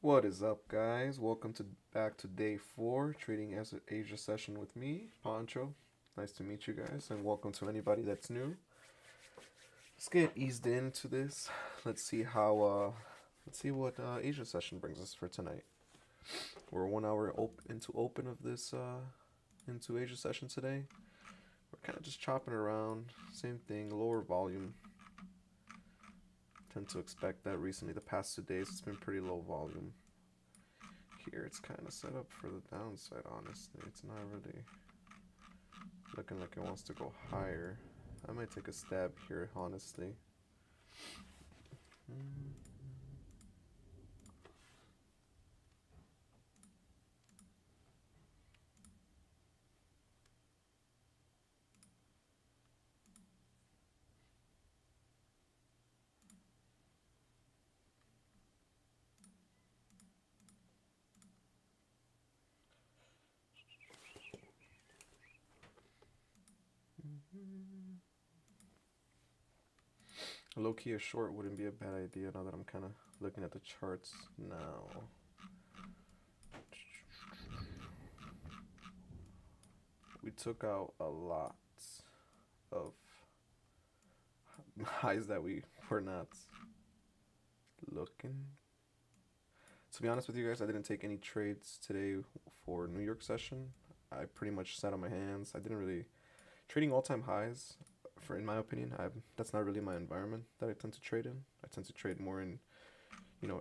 What is up, guys? Welcome to back to day 4 trading as an Asia session with me, Pancho. Nice to meet you guys, and welcome to anybody that's new. Let's get eased into this. Let's see what Asia session brings us for tonight. We're 1 hour into open of this into Asia session today. We're kind of just chopping around, same thing, lower volume. Tend to expect that recently. The past 2 days, it's been pretty low volume. Here it's kind of set up for the downside, honestly. It's not really looking like it wants to go higher. I might take a stab here, honestly. Low-key, a short wouldn't be a bad idea now that I'm kind of looking at the charts now. We took out a lot of highs that we were not looking. To be honest with you guys, I didn't take any trades today for New York session. I pretty much sat on my hands. I didn't really trading all-time highs. For in my opinion, that's not really my environment that I tend to trade in. I tend to trade more in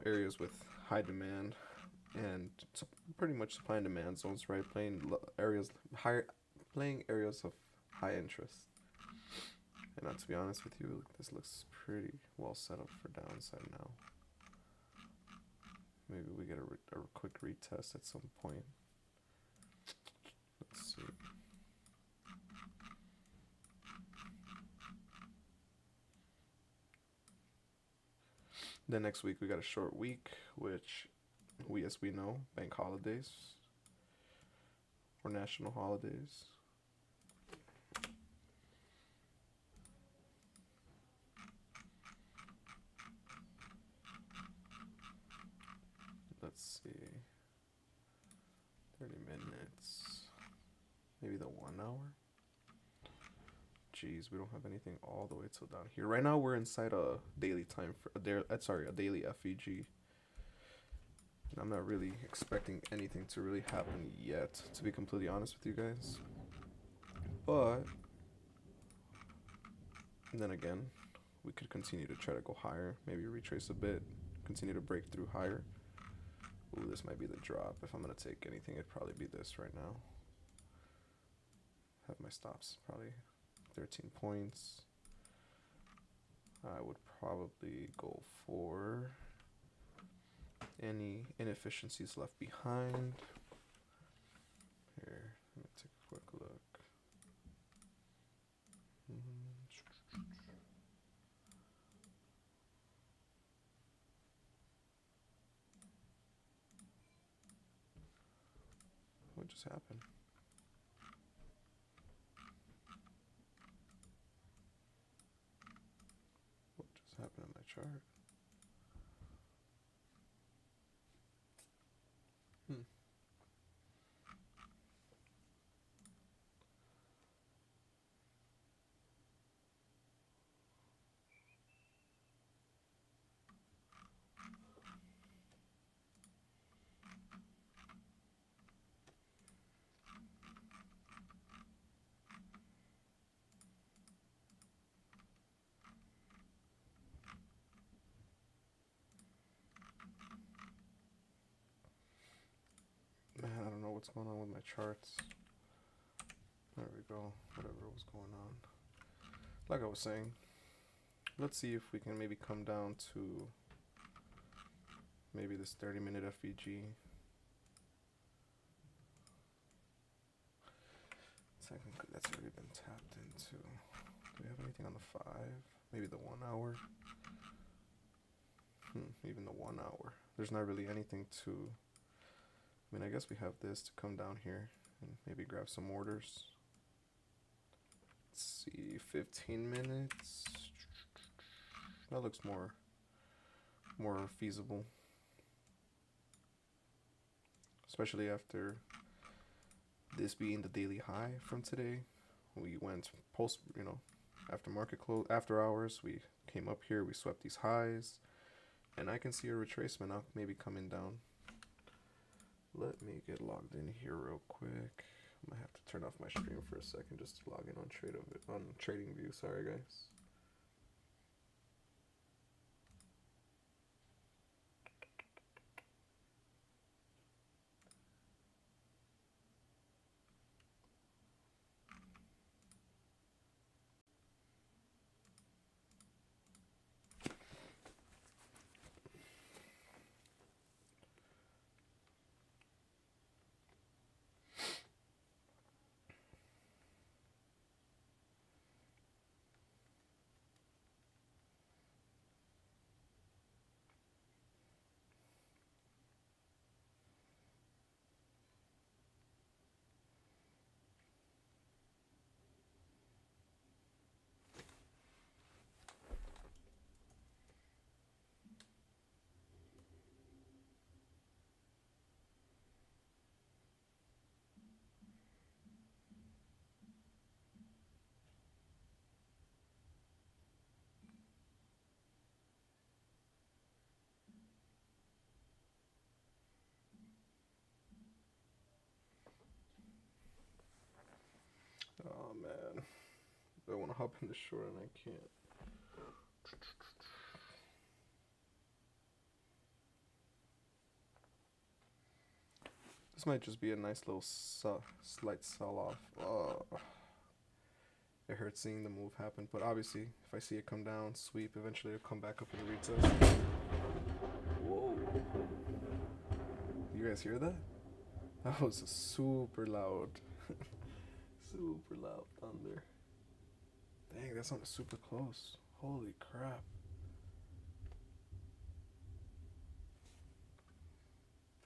areas with high demand and pretty much supply and demand zones, right? Playing areas of high interest. And to be honest with you, this looks pretty well set up for downside now. Maybe we get a quick retest at some point. Let's see. Then next week we got a short week, which as we know, bank holidays or national holidays. Let's see. 30 minutes. Maybe the 1 hour. Jeez, we don't have anything all the way till down here. Right now we're inside a daily time for a daily FEG. I'm not really expecting anything to really happen yet, to be completely honest with you guys. But then again, we could continue to try to go higher, maybe retrace a bit, continue to break through higher. Ooh, this might be the drop. If I'm gonna take anything, it'd probably be this right now. Have my stops probably 13 points. I would probably go for any inefficiencies left behind. Here, let me take a quick look. What just happened? What just happened in my chart? Man, I don't know what's going on with my charts. There we go. Whatever was going on. Like I was saying, let's see if we can maybe come down to maybe this 30-minute FEG. Technically, that's already been tapped into. Do we have anything on the 5? Maybe the 1 hour? Even the 1 hour. There's not really anything to... I mean, I guess we have this to come down here and maybe grab some orders. Let's see, 15 minutes. That looks more feasible. especially after this being the daily high from today. We went after market close, after hours, we came up here, we swept these highs, and I can see a retracement now, maybe coming down. Let me get logged in here real quick. I might have to turn off my stream for a second just to log in on Trading View. Sorry, guys. Oh man, I want to hop in the short and I can't. This might just be a nice little slight sell off. It hurts seeing the move happen, but obviously, if I see it come down, sweep, eventually it'll come back up in the retest. Whoa. You guys hear that? That was a super loud, super loud thunder. Dang, that sounded super close. Holy crap.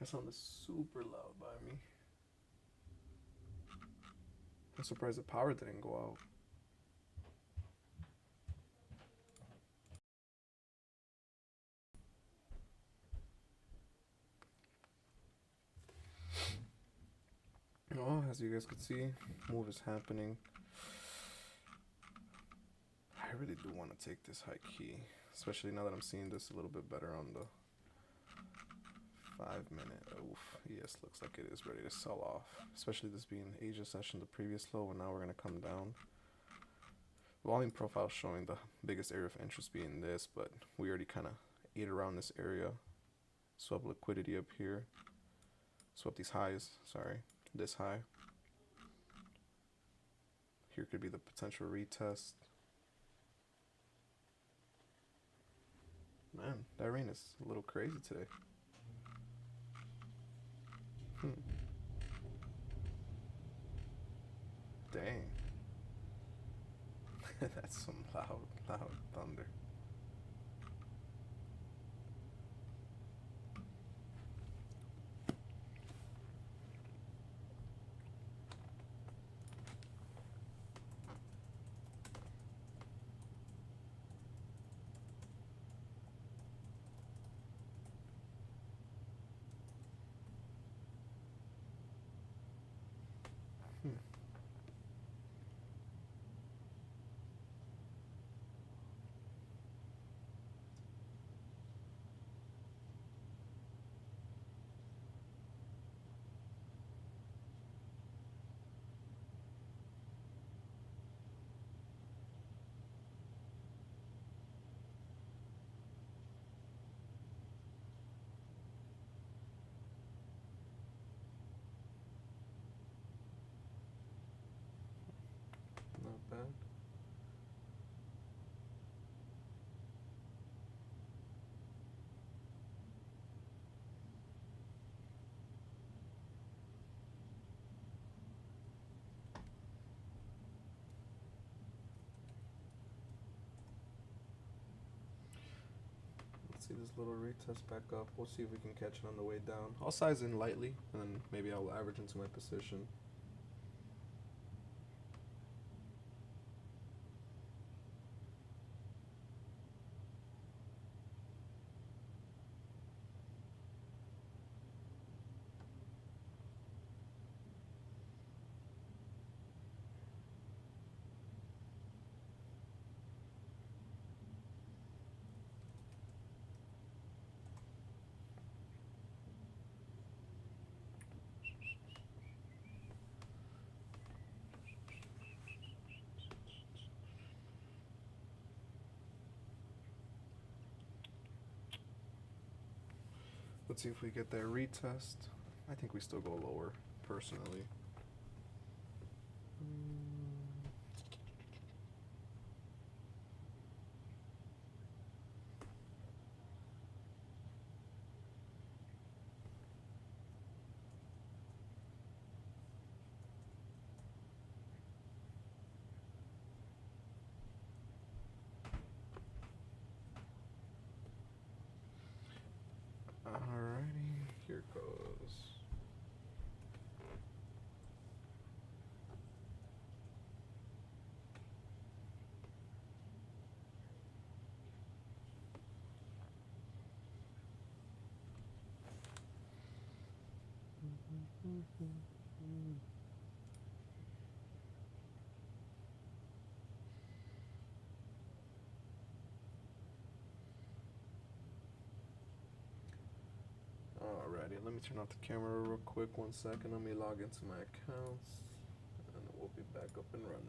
That sounded super loud by me. I'm surprised the power didn't go out. Oh, as you guys could see, move is happening. I really do want to take this high key, especially now that I'm seeing this a little bit better on the 5 minute. Oof, yes, looks like it is ready to sell off, especially this being Asia session, the previous low, and now we're going to come down. Volume profile showing the biggest area of interest being this, but we already kind of ate around this area. Swap liquidity up here. Swap these highs, sorry, this high. Here could be the potential retest. Man, that rain is a little crazy today. Dang. That's some loud thunder. Not bad. Let's see this little retest back up. We'll see if we can catch it on the way down. I'll size in lightly, and then maybe I'll average into my position. Let's see if we get that retest. I think we still go lower, personally. Alrighty, here goes. Alrighty, let me turn off the camera real quick. 1 second. Let me log into my accounts, and we'll be back up and running.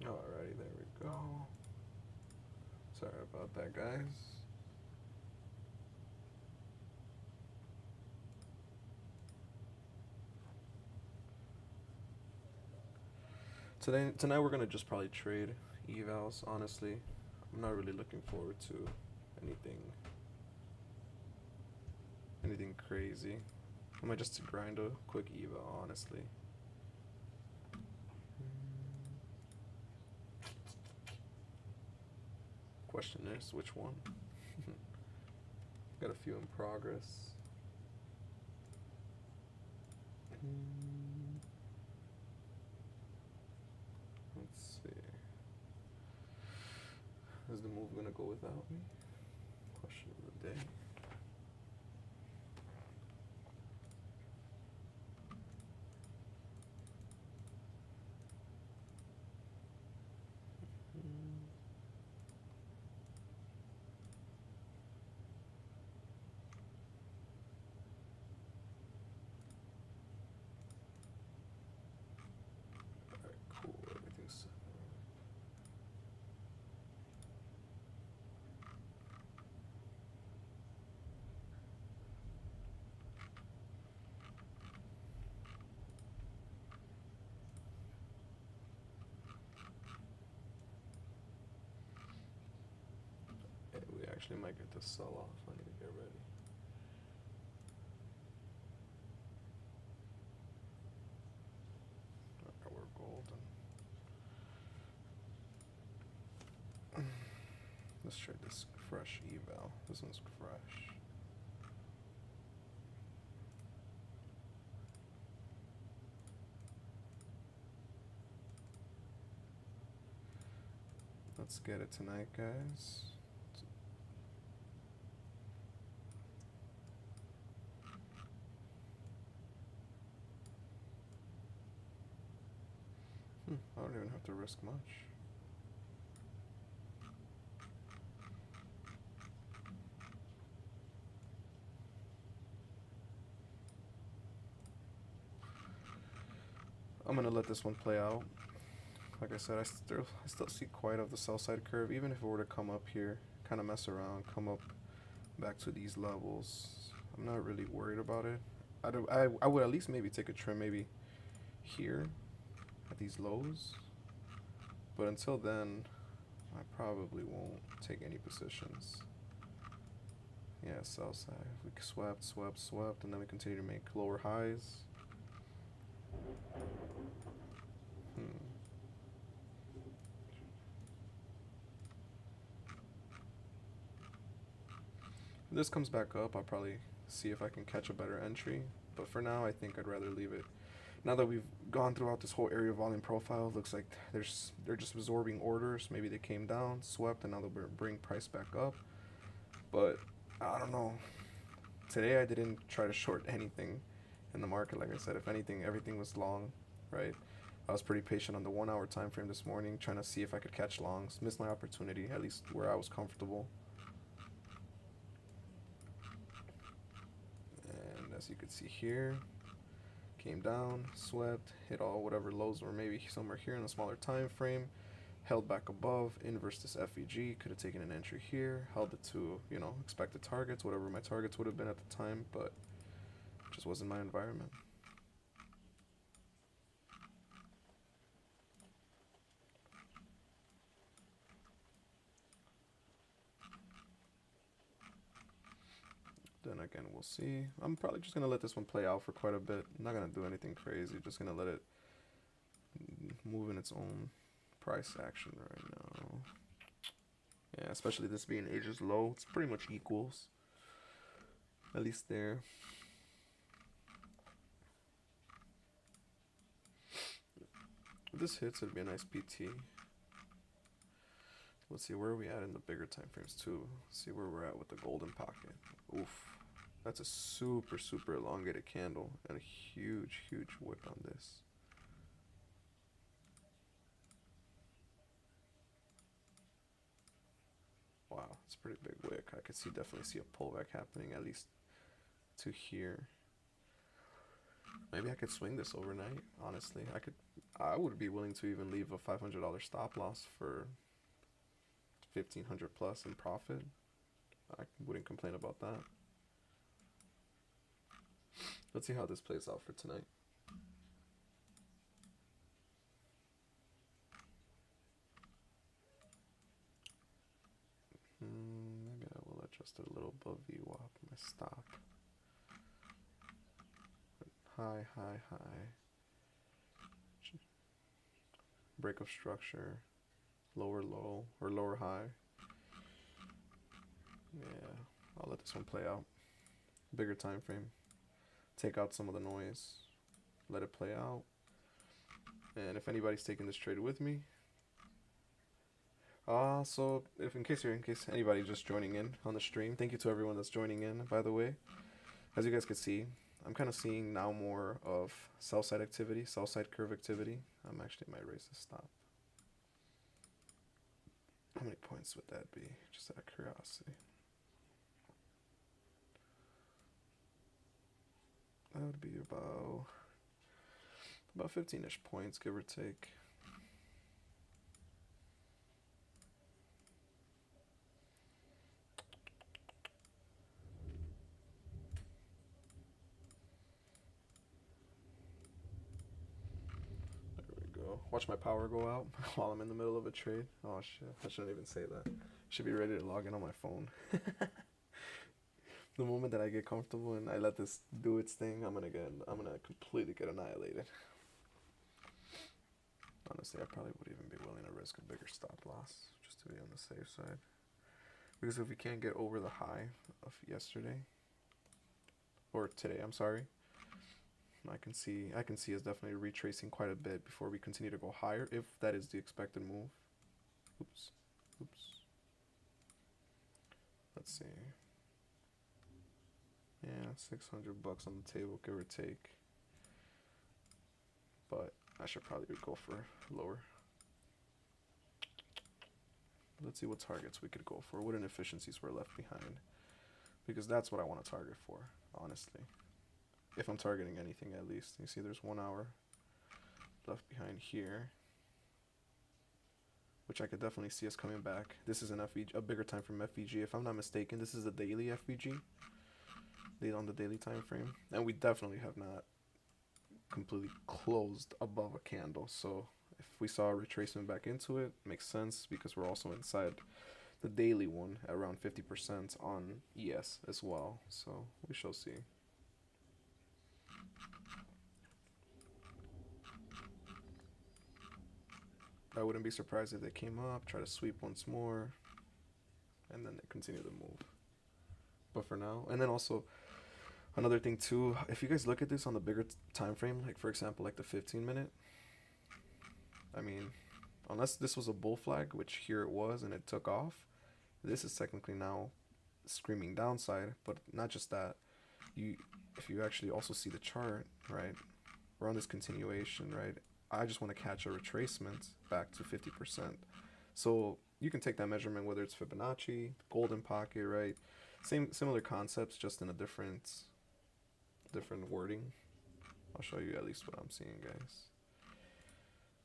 Alrighty, there we go. Sorry about that, guys. Tonight we're gonna just probably trade evals. Honestly, I'm not really looking forward to anything crazy. I might just grind a quick eval, honestly. Question is, which one? Got a few in progress. Let's see. Is the move gonna go without me? Question of the day. We actually might get to sell off. I need to get ready. Alright, we're golden. Let's try this fresh eval. This one's fresh. Let's get it tonight, guys. I don't even have to risk much. I'm gonna let this one play out. Like I said, I still see quite of the sell side curve. Even if it were to come up here, kind of mess around, come up back to these levels, I'm not really worried about it. I would at least maybe take a trim maybe here at these lows. But until then, I probably won't take any positions. Yeah, sell side. We swept, and then we continue to make lower highs. If this comes back up, I'll probably see if I can catch a better entry. But for now, I think I'd rather leave it. Now that we've gone throughout this whole area volume profile, it looks like they're just absorbing orders. Maybe they came down, swept, and now they'll bring price back up. But I don't know. today I didn't try to short anything in the market. Like I said, if anything, everything was long, right? I was pretty patient on the 1 hour time frame this morning, trying to see if I could catch longs. Missed my opportunity, at least where I was comfortable. And as you can see here, came down, swept, hit all whatever lows were maybe somewhere here in a smaller time frame, held back above, inversed this FEG, could have taken an entry here, held it to, you know, expected targets, whatever my targets would have been at the time, but it just wasn't my environment. Then again, we'll see. I'm probably just going to let this one play out for quite a bit. I'm not going to do anything crazy, just going to let it move in its own price action right now. Yeah, especially this being ages low, it's pretty much equals. At least there. If this hits, it'd be a nice PT. Let's see, where are we at in the bigger time frames too? Let's see where we're at with the golden pocket. Oof. That's a super, super elongated candle and a huge, huge wick on this. Wow, it's a pretty big wick. I could definitely see a pullback happening at least to here. Maybe I could swing this overnight, honestly. I would be willing to even leave a $500 stop loss for 1,500 plus in profit. I wouldn't complain about that. Let's see how this plays out for tonight. Maybe I will adjust it a little above VWAP, my stop. High, high, high. Break of structure. Lower low, or lower high. Yeah, I'll let this one play out. Bigger time frame. Take out some of the noise. Let it play out. And if anybody's taking this trade with me, so in case anybody just joining in on the stream, thank you to everyone that's joining in, by the way. As you guys can see, I'm kind of seeing now more of sell side activity, sell side curve activity. I'm actually might raise the stop. How many points would that be? Just out of curiosity. That would be about 15-ish points, give or take. Watch my power go out while I'm in the middle of a trade. Oh shit, I shouldn't even say that. Should be ready to log in on my phone. The moment that I get comfortable and I let this do its thing, I'm gonna completely get annihilated. Honestly, I probably would even be willing to risk a bigger stop loss just to be on the safe side. Because if we can't get over the high of yesterday, or today, I'm sorry, I can see us definitely retracing quite a bit before we continue to go higher, if that is the expected move. Oops. Let's see. Yeah, $600 on the table, give or take. But I should probably go for lower. Let's see what targets we could go for, what inefficiencies were left behind. Because that's what I want to target for, honestly. If I'm targeting anything, at least. You see there's 1 hour left behind here, which I could definitely see us coming back. This is an FEG, a bigger time frame FEG. If I'm not mistaken, this is a daily FEG on the daily time frame. And we definitely have not completely closed above a candle. So if we saw a retracement back into it, makes sense because we're also inside the daily one at around 50% on ES as well. So we shall see. I wouldn't be surprised if they came up, try to sweep once more, and then they continue to move. But for now, and then also another thing too, if you guys look at this on the bigger time frame, like for example, like the 15-minute, I mean, unless this was a bull flag, which here it was and it took off, this is technically now screaming downside. But not just that, you if you actually also see the chart, right? We're on this continuation, right? I just want to catch a retracement back to 50%. So you can take that measurement, whether it's Fibonacci, golden pocket, right? Similar concepts, just in a different wording. I'll show you at least what I'm seeing, guys.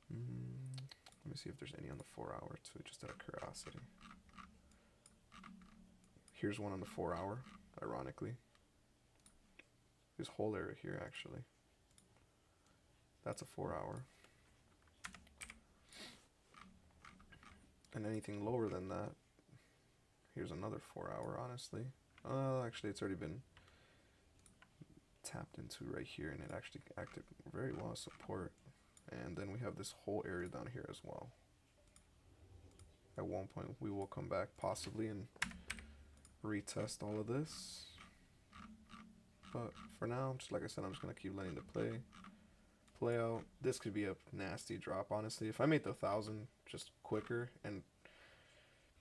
Let me see if there's any on the 4 hour too, just out of curiosity. Here's one on the 4 hour, ironically. This whole area here, actually. That's a 4 hour. And anything lower than that, here's another 4 hour, honestly. Actually, it's already been tapped into right here, and it actually acted very well as support. And then we have this whole area down here as well. At one point, we will come back possibly and retest all of this. But for now, just like I said, I'm just going to keep letting it play out. This could be a nasty drop, honestly. If I made the 1,000 just quicker and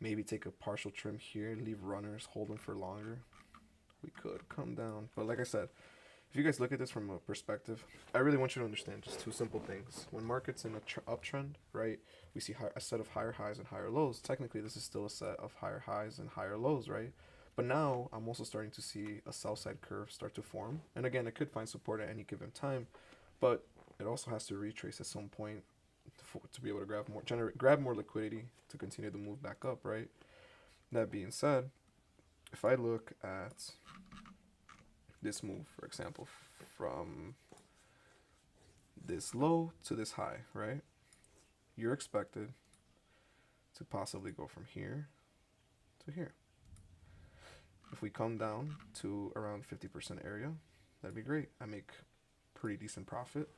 maybe take a partial trim here, leave runners, hold them for longer, we could come down. But like I said, if you guys look at this from a perspective, I really want you to understand just two simple things. When market's in an uptrend, right, we see a set of higher highs and higher lows. Technically, this is still a set of higher highs and higher lows, right? But now I'm also starting to see a sell side curve start to form. And again, it could find support at any given time, but it also has to retrace at some point to be able to grab more liquidity to continue the move back up, right? That being said, if I look at this move, for example, from this low to this high, right? You're expected to possibly go from here to here. If we come down to around 50% area, that'd be great. I make pretty decent profit,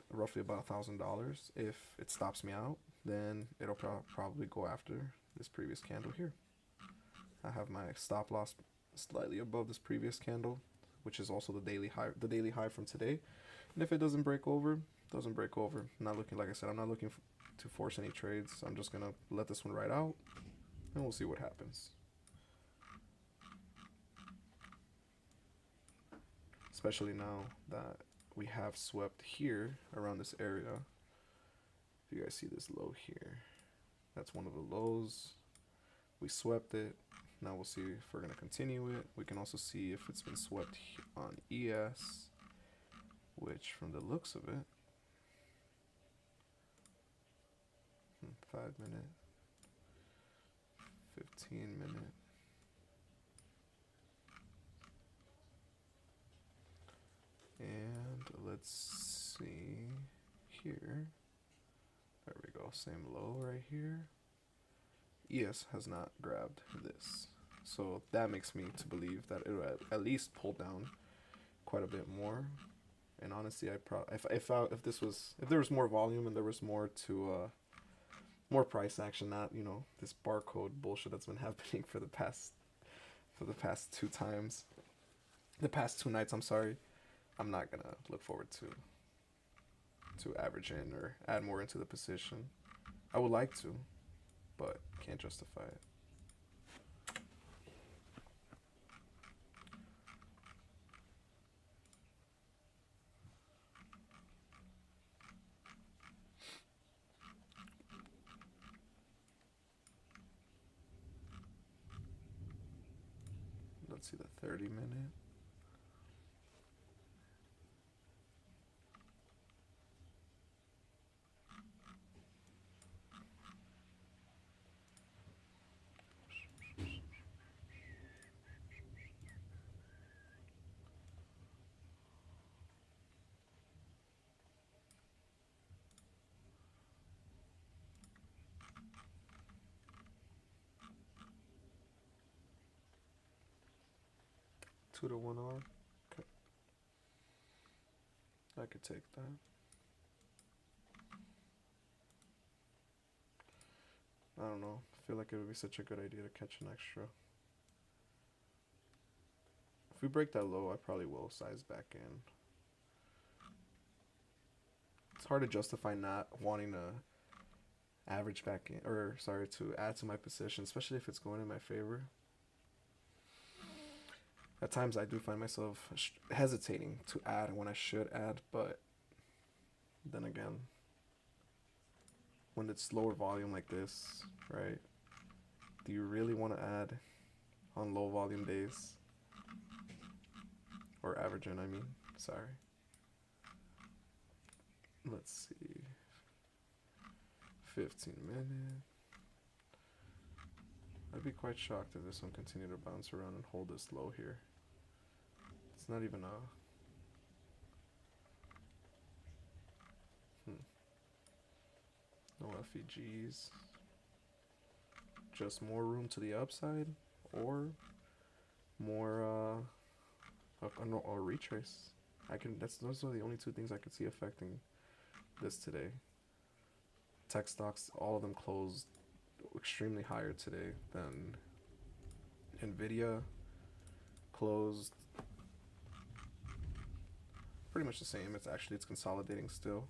roughly about $1,000. If it stops me out, then it'll probably go after this previous candle here. I have my stop loss slightly above this previous candle, which is also the daily high from today. And if it doesn't break over, doesn't break over. I'm not looking, like I said, I'm not looking to force any trades. I'm just gonna let this one ride out, and we'll see what happens. Especially now that we have swept here around this area. If you guys see this low here, that's one of the lows. We swept it. Now we'll see if we're going to continue it. We can also see if it's been swept on ES, which from the looks of it, 5 minute, 15 minute. And let's see here. There we go, same low right here. ES has not grabbed this, so that makes me to believe that it will at least pull down quite a bit more. And honestly, if there was more volume and there was more to more price action, not this barcode bullshit that's been happening for the past two nights. I'm sorry. I'm not gonna look forward to average in or add more into the position. I would like to, but can't justify it. Let's see the 30-minute. Two to 1 R. Okay. I could take that. I don't know. I feel like it would be such a good idea to catch an extra. If we break that low, I probably will size back in. It's hard to justify not wanting to average back in, or sorry, to add to my position, especially if it's going in my favor. At times I do find myself hesitating to add when I should add, but then again, when it's lower volume like this, right? Do you really want to add on low volume days? Or averaging, I mean. Sorry. Let's see. 15 minutes. I'd be quite shocked if this one continued to bounce around and hold this low here. It's not even a... No FEGs. Just more room to the upside, or more a retrace. Those are the only two things I could see affecting this today. Tech stocks, all of them closed extremely higher today than Nvidia closed pretty much the same. It's consolidating still.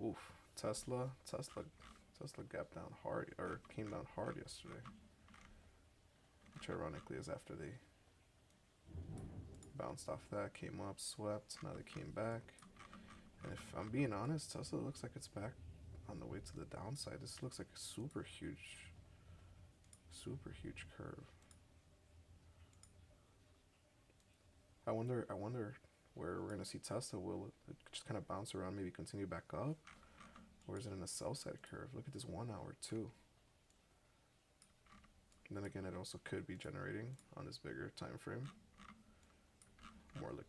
Oof. Tesla gapped down hard, or came down hard yesterday, which ironically is after they bounced off that, came up, swept, now they came back. And if I'm being honest, Tesla looks like it's back on the way to the downside. This looks like a super huge curve. I wonder where we're gonna see Tesla. Will it just kind of bounce around, maybe continue back up? Or is it in a sell side curve? Look at this 1 hour too. And then again, it also could be generating on this bigger time frame,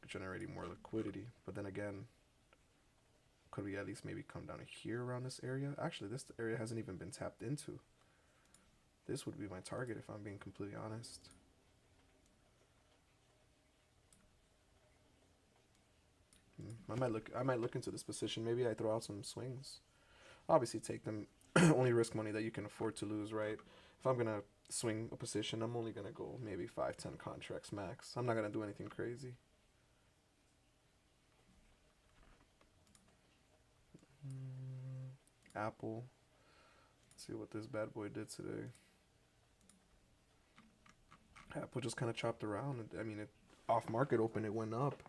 generating more liquidity. But then again, could we at least maybe come down here around this area? Actually, this area hasn't even been tapped into. This would be my target if I'm being completely honest. I might look into this position. Maybe I throw out some swings. Obviously take them. Only risk money that you can afford to lose, right? If I'm gonna swing a position, I'm only gonna go maybe 5-10 contracts max. I'm not gonna do anything crazy. Apple. Let's see what this bad boy did today. Apple just kind of chopped around. I mean, it off market open, it went up,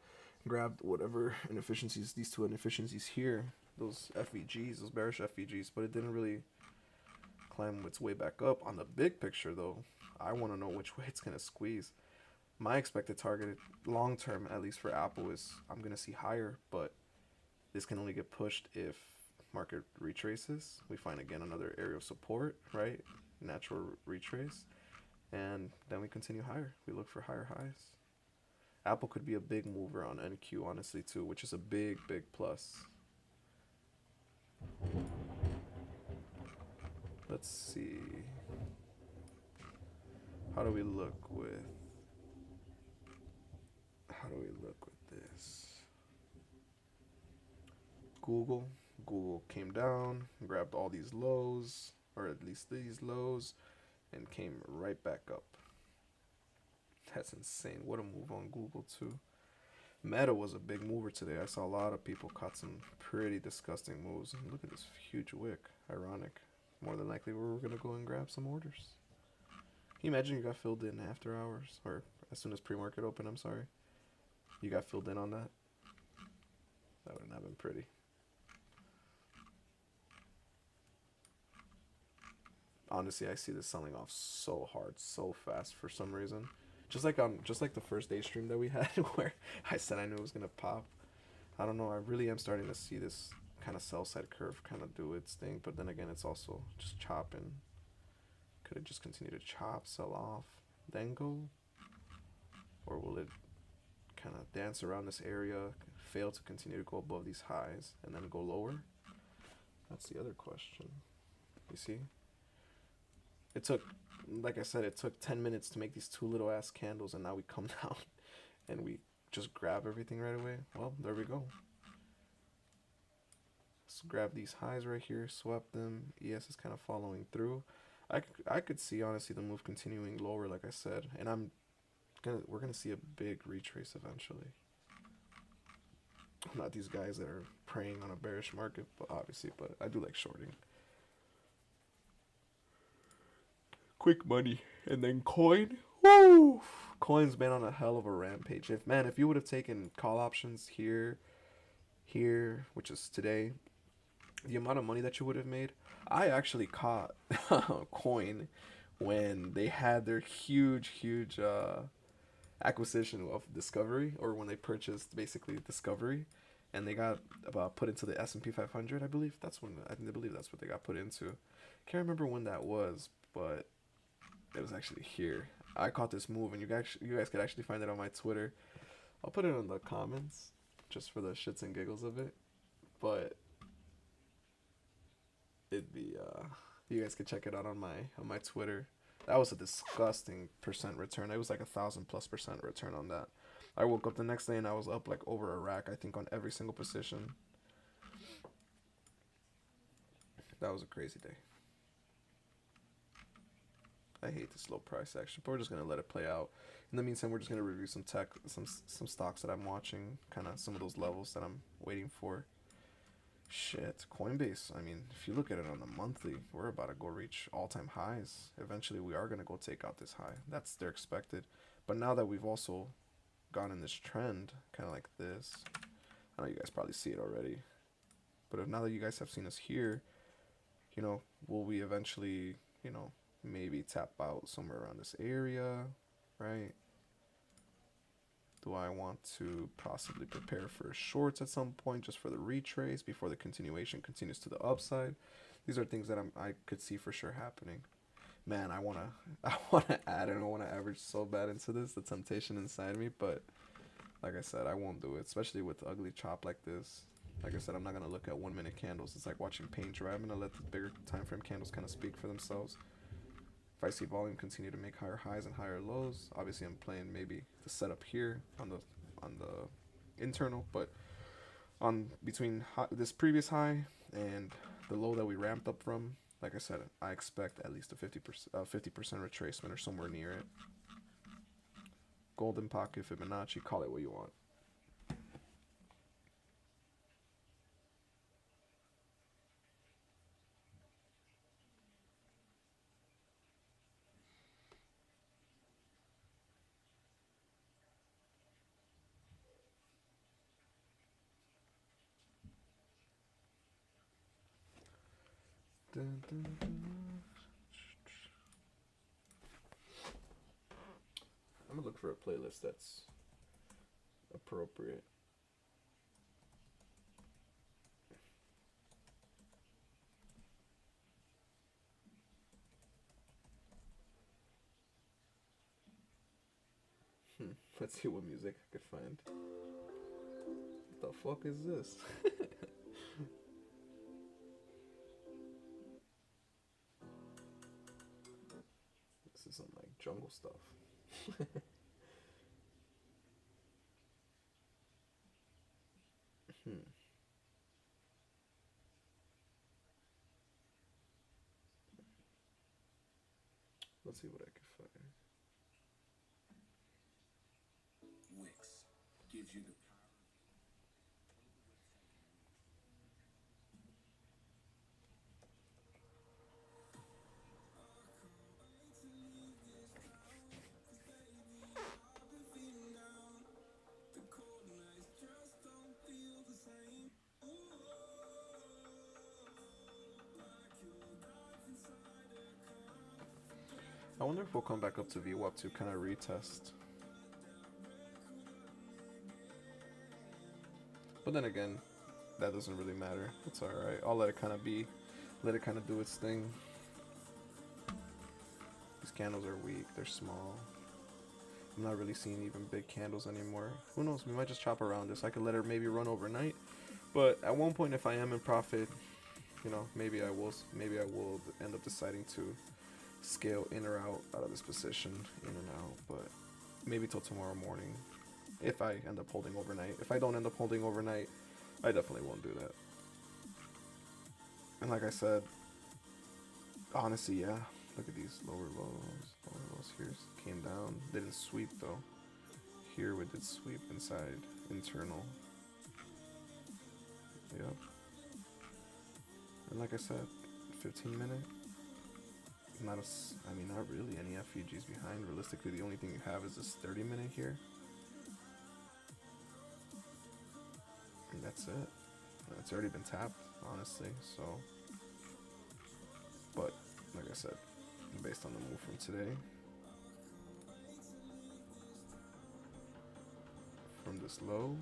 grabbed whatever inefficiencies, these two inefficiencies here, those FEGs, those bearish FEGs, but it didn't really climb its way back up. On the big picture though, I want to know which way it's going to squeeze. My expected target long term, at least for Apple, is I'm going to see higher, but this can only get pushed if market retraces. We find again another area of support, right? Natural retrace, and then we continue higher. We look for higher highs. Apple could be a big mover on NQ, honestly, too, which is a big plus. Let's see. How do we look with this? Google came down, grabbed all these lows, or at least these lows, and came right back up. That's insane. What a move on Google too. Meta was a big mover today. I saw a lot of people caught some pretty disgusting moves. And look at this huge wick. Ironic. More than likely we were going to go and grab some orders. Can you imagine you got filled in after hours? Or as soon as pre-market open, I'm sorry. You got filled in on that? That wouldn't have been pretty. Honestly, I see this selling off so hard, so fast for some reason. Just like the first day stream that we had where I said I knew it was gonna pop. I don't know, I really am starting to see this kind of sell side curve kind of do its thing, but then again it's also just chopping. Could it just continue to chop, sell off, then go? Or will it kind of dance around this area, fail to continue to go above these highs, and then go lower? That's the other question. You see? It took, like I said, it took 10 minutes to make these two little ass candles, and now we come down and we just grab everything right away. Well, there we go. Let's grab these highs right here, swap them. ES is kind of following through. I could see honestly the move continuing lower, like I said, and we're gonna see a big retrace eventually. I'm not these guys that are preying on a bearish market, but obviously, but I do like shorting. quick money. And then coin, woo! Coin's been on a hell of a rampage. If you would have taken call options here, which is today, the amount of money that you would have made. I actually caught coin when they had their huge acquisition of Discovery, or when they purchased basically Discovery, and they got about put into the S&P 500. I believe that's what they got put into. Can't remember when that was, but it was actually here. I caught this move, and you guys could actually find it on my Twitter. I'll put it in the comments just for the shits and giggles of it. But it'd be you guys could check it out on my Twitter. That was a disgusting percent return. It was like 1,000+% return on that. I woke up the next day and I was up like over a rack, I think, on every single position. That was a crazy day. I hate this low price action, but we're just gonna let it play out. In the meantime, we're just gonna review some some stocks that I'm watching, kind of some of those levels that I'm waiting for. Shit, Coinbase. I mean, if you look at it on the monthly, we're about to go reach all-time highs. Eventually, we are gonna go take out this high. That's their expected. But now that we've also gone in this trend, kind of like this, I know you guys probably see it already. But now that you guys have seen us here, will we eventually, maybe tap out somewhere around this area, right? Do I want to possibly prepare for shorts at some point just for the retrace before the continuation continues to the upside? These are things that I could see for sure happening. Man, I wanna add and I wanna average so bad into this, the temptation inside me, but like I said, I won't do it, especially with ugly chop like this. Like I said, I'm not gonna look at 1 minute candles. It's like watching paint dry. I'm gonna let the bigger time frame candles kind of speak for themselves. If I see volume continue to make higher highs and higher lows, obviously I'm playing maybe the setup here on the internal, but on between this previous high and the low that we ramped up from, like I said, I expect at least a 50% retracement or somewhere near it. Golden pocket, Fibonacci, call it what you want. Dun, dun, dun. I'm gonna look for a playlist that's appropriate. Let's see what music I could find. What the fuck is this? This is some like jungle stuff. Let's see what I can find. Wix gives you the I wonder if we'll come back up to VWAP to kind of retest. But then again, that doesn't really matter. It's alright. I'll let it kind of be. Let it kind of do its thing. These candles are weak. They're small. I'm not really seeing even big candles anymore. Who knows? We might just chop around this. I could let her maybe run overnight. But at one point, if I am in profit, maybe I will end up deciding to scale in or out of this position, in and out, but maybe till tomorrow morning if I end up holding overnight. If I don't end up holding overnight, I definitely won't do that. And like I said, honestly, yeah, look at these lower lows here. Came down, didn't sweep though. Here we did sweep inside internal. Yep. And like I said, 15 minute. I mean, not really any FEGs behind. Realistically, the only thing you have is this 30-minute here, and that's it. It's already been tapped, honestly. So, but like I said, based on the move from today, from this low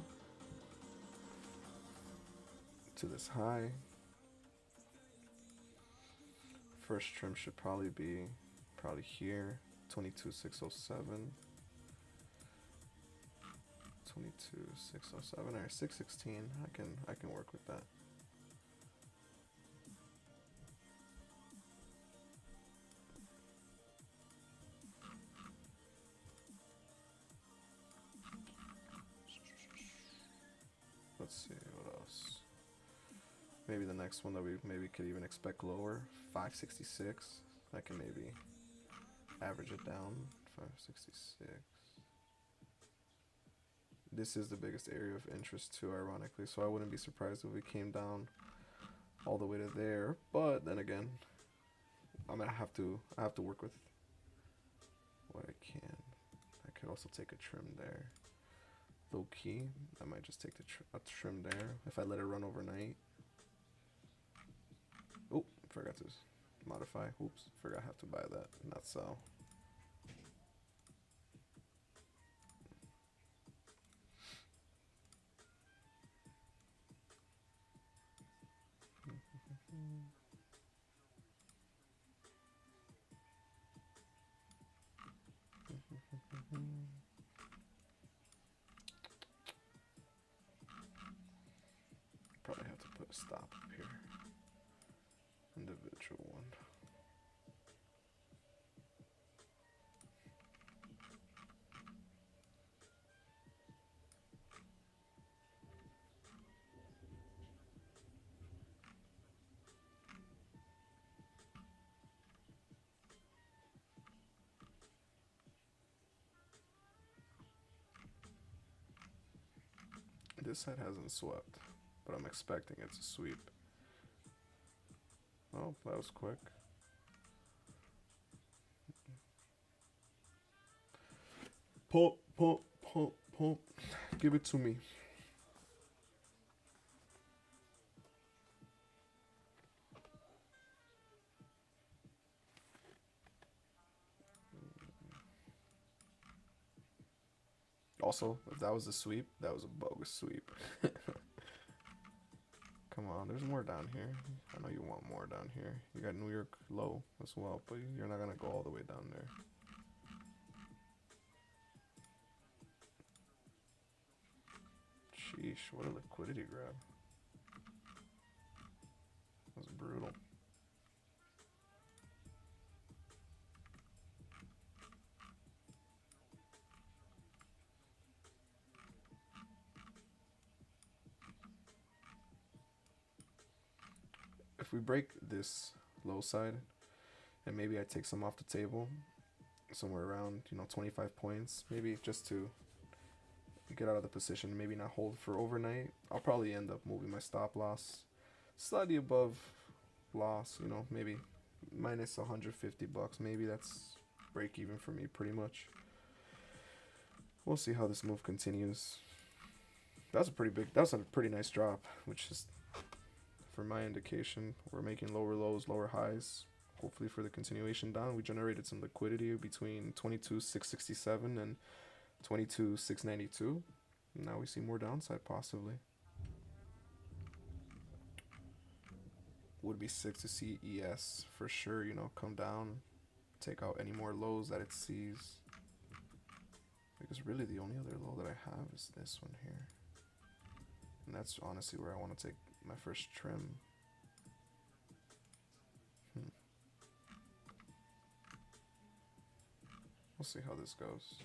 to this high, first trim should probably be here, 22,607. 22,607 or 616. I can work with that. Let's see what else. Maybe the next one that we maybe could even expect lower, 566. I can maybe average it down, 566. This is the biggest area of interest too, ironically, so I wouldn't be surprised if we came down all the way to there. But then again, I have to work with what I can. I could also take a trim there. Low key, I might just take a trim there if I let it run overnight. Oh, forgot to modify. Oops, forgot I have to buy that, not sell. Probably have to put a stop up here. Individual one. This side hasn't swept, but I'm expecting it to sweep. Oh, that was quick. Pump, pump, pump, pump. Give it to me. Also, if that was a sweep, that was a bogus sweep. Come on, there's more down here. I know you want more down here. You got New York low as well, but you're not gonna go all the way down there. Sheesh, what a liquidity grab. That was brutal. If we break this low side, and maybe I take some off the table, somewhere around 25 points, maybe just to get out of the position, maybe not hold for overnight, I'll probably end up moving my stop loss slightly above loss, maybe minus 150 bucks. Maybe that's break even for me pretty much. We'll see how this move continues. That's a pretty nice drop, which is, for my indication, we're making lower lows, lower highs. Hopefully for the continuation down, we generated some liquidity between 22,667 and 22,692. Now we see more downside possibly. Would be sick to see ES for sure, come down, take out any more lows that it sees. Because really the only other low that I have is this one here. And that's honestly where I want to take my first trim. We'll see how this goes.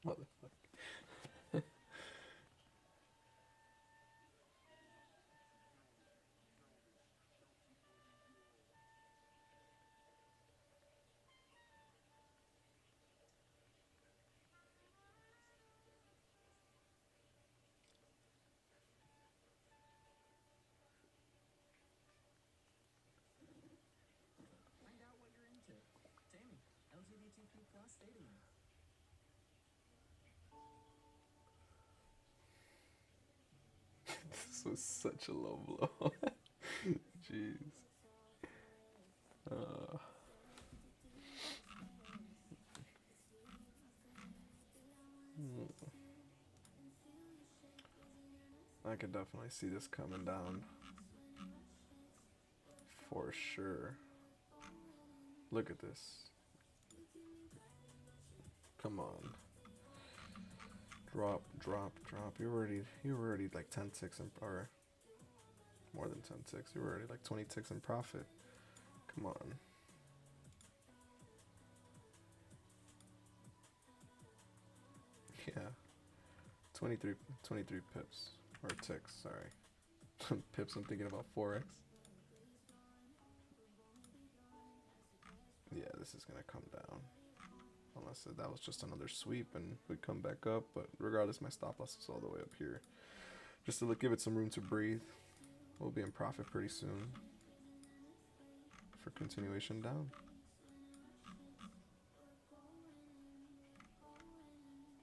Motherfucker. This was such a low blow. Jeez. Uh, hmm. I could definitely see this coming down for sure. Look at this. Come on. Drop, drop, drop. You were already like 10 ticks in, or more than 10 ticks. You were already like 20 ticks in profit. Come on. Yeah. 23, 23 pips. Or ticks, sorry. Pips, I'm thinking about Forex. Yeah, this is gonna come down. Unless that was just another sweep and we come back up. But regardless, my stop loss is all the way up here. Just to give it some room to breathe. We'll be in profit pretty soon. For continuation down.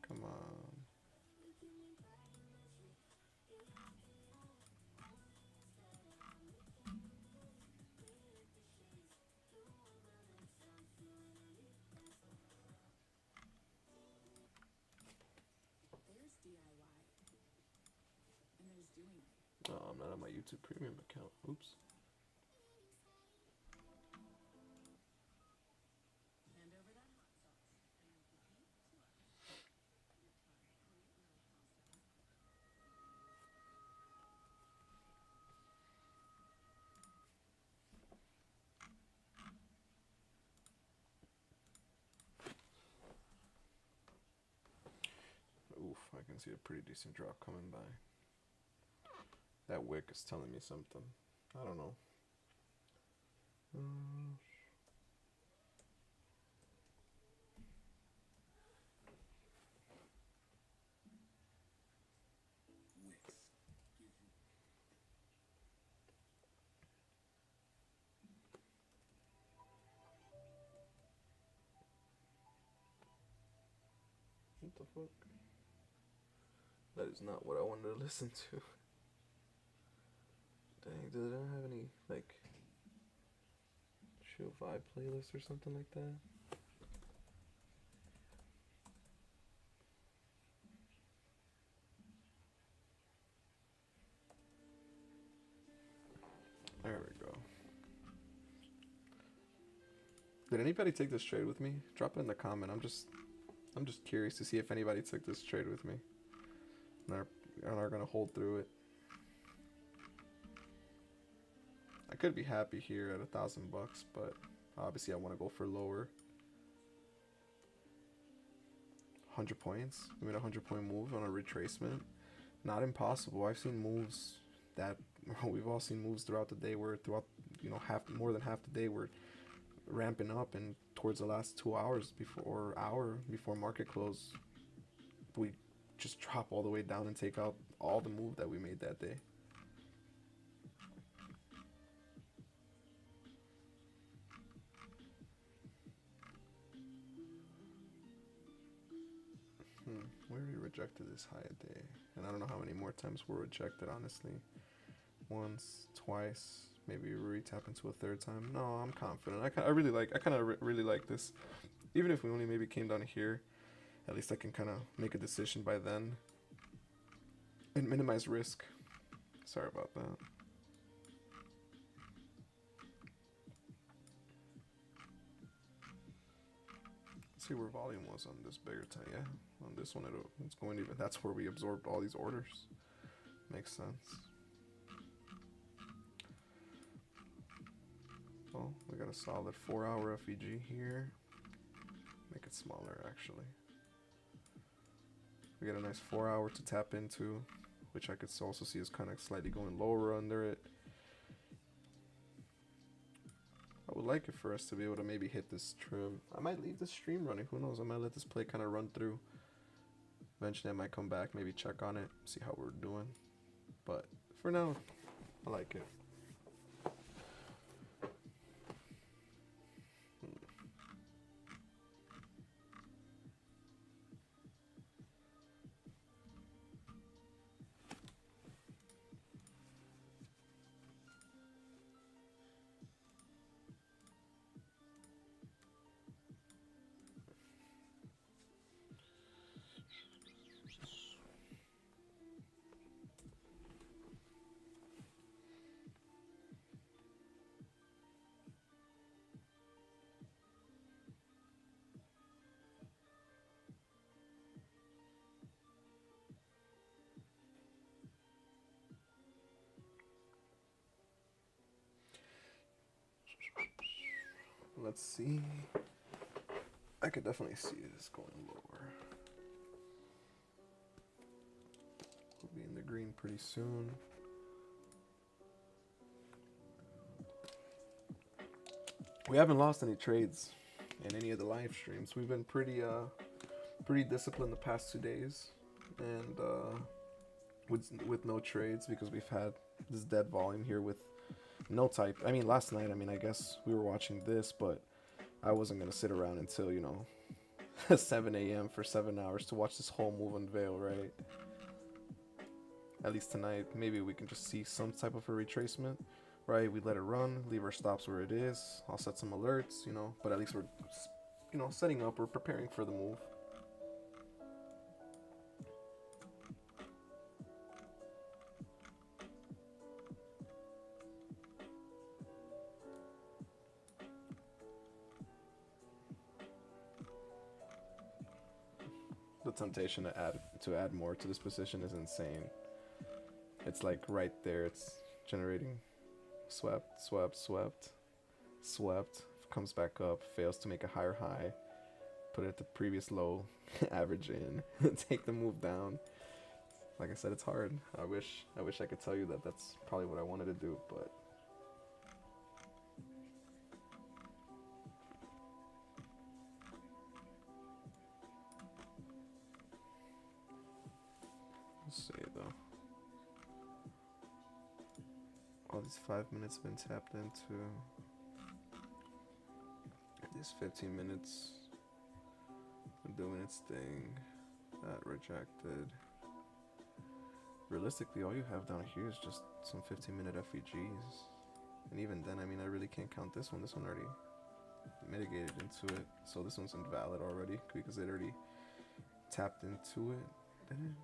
Come on. Oh, I'm not on my YouTube Premium account. Oops. Oof, I can see a pretty decent drop coming by. That wick is telling me something. I don't know. What the fuck? That is not what I wanted to listen to. Dang, did I have any, like, chill vibe playlist or something like that? There we go. Did anybody take this trade with me? Drop it in the comment. I'm just curious to see if anybody took this trade with me and are gonna hold through it. I could be happy here at $1,000, but obviously I want to go for lower. 100 points. We made a 100-point move on a retracement. Not impossible. I've seen moves that we've all seen moves throughout the day where more than half the day we're ramping up, and towards the last 2 hours before market close, we just drop all the way down and take out all the move that we made that day. We already rejected this high a day, and I don't know how many more times we're rejected, honestly. Once, twice, maybe retap into a third time. No, I'm confident. I kind of really like this. Even if we only maybe came down here, at least I can kind of make a decision by then and minimize risk. Sorry about that. Let's see where volume was on this bigger time. Yeah, on this one it's going even. That's where we absorbed all these orders. Makes sense. Well, we got a solid 4-hour FEG here. Make it smaller, actually. We got a nice 4-hour to tap into, which I could also see is kind of slightly going lower under it. I would like it for us to be able to maybe hit this trim. I might leave the stream running. Who knows? I might let this play kind of run through. Eventually, I might come back, maybe check on it, see how we're doing. But for now, I like it. let's see. I could definitely see this going lower. We'll be in the green pretty soon. We haven't lost any trades in any of the live streams. We've been pretty disciplined the past 2 days, and with no trades because we've had this dead volume here with no type. I mean, last night, I guess we were watching this, but I wasn't gonna sit around until 7 a.m. for 7 hours to watch this whole move unveil, right? At least tonight, maybe we can just see some type of a retracement, right? We let it run, leave our stops where it is. I'll set some alerts, but at least we're, setting up, we're preparing for the move. The temptation to add more to this position is insane. It's like right there. It's generating swept, comes back up, fails to make a higher high, put it at the previous low, average in, take the move down. Like I said, it's hard. I wish I could tell you that that's probably what I wanted to do, but let's see though. All these 5 minutes have been tapped into. These 15 minutes doing its thing. That rejected. Realistically, all you have down here is just some 15-minute FEGs. And even then, I really can't count this one. This one already mitigated into it. So this one's invalid already because it already tapped into it. Didn't it?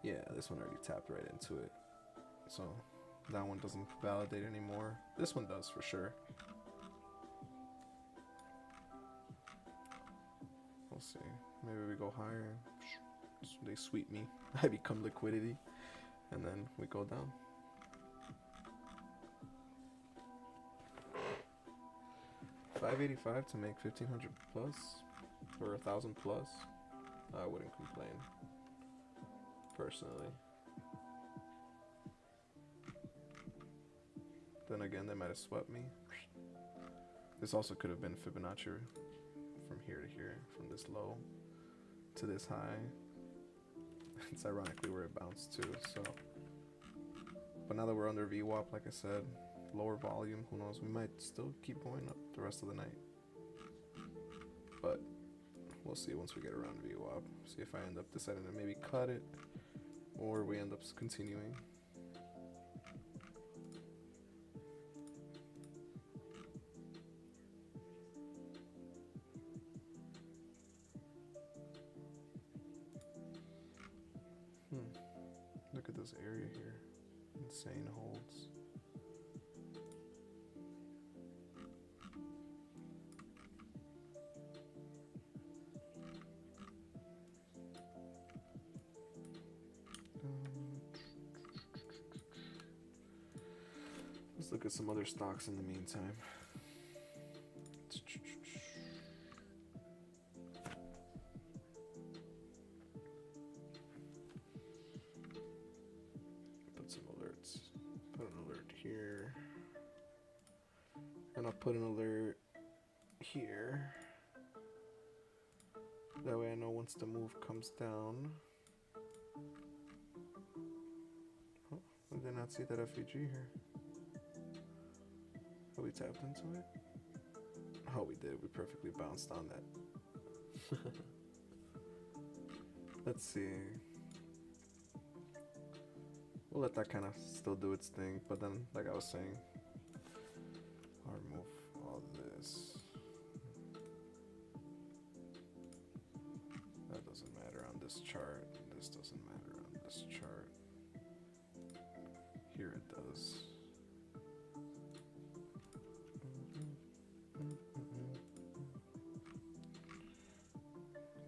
Yeah, this one already tapped right into it. So that one doesn't validate anymore. This one does for sure. We'll see. Maybe we go higher. They sweep me. I become liquidity. And then we go down. $585 to make 1,500 plus or 1,000 plus. I wouldn't complain. Personally. Then again, they might have swept me. This also could have been Fibonacci from here to here, from this low to this high. It's ironically where it bounced to, so. But now that we're under VWAP, like I said, lower volume, who knows, we might still keep going up the rest of the night. But we'll see once we get around VWAP. See if I end up deciding to maybe cut it, or we end up continuing. Look at this area here. Insane holds. Let's look at some other stocks in the meantime. Put an alert here. That way I know once the move comes down. Oh, I did not see that FEG here. Oh, we tapped into it? Oh, we did. We perfectly bounced on that. Let's see. We'll let that kind of still do its thing, but then, like I was saying, I'll remove all this. That doesn't matter on this chart. This doesn't matter on this chart. Here it does.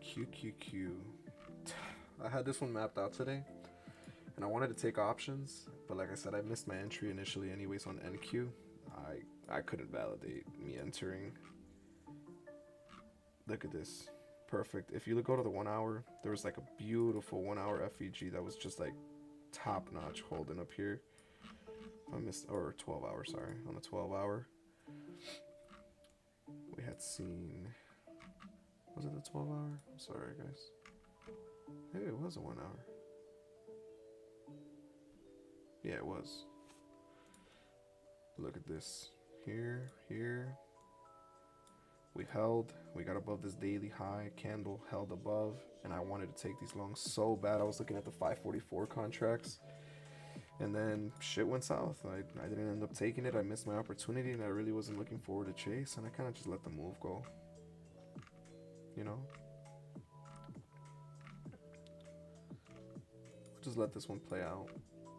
QQQ. I had this one mapped out today, and I wanted to take options, but like I said, I missed my entry initially anyways on NQ. I couldn't validate me entering. Look at this. Perfect. If you go to the 1 hour, there was like a beautiful 1 hour FEG that was just like top notch holding up here. I missed, or 12 hours, sorry. On the 12 hour, we had seen, was it the 12 hour? I'm sorry, guys. Maybe it was a 1 hour. Yeah, it was. Look at this. Here, here. We held. We got above this daily high. Candle held above. And I wanted to take these longs so bad. I was looking at the 544 contracts. And then shit went south. I didn't end up taking it. I missed my opportunity. And I really wasn't looking forward to chase. And I kind of just let the move go. You know? Just let this one play out.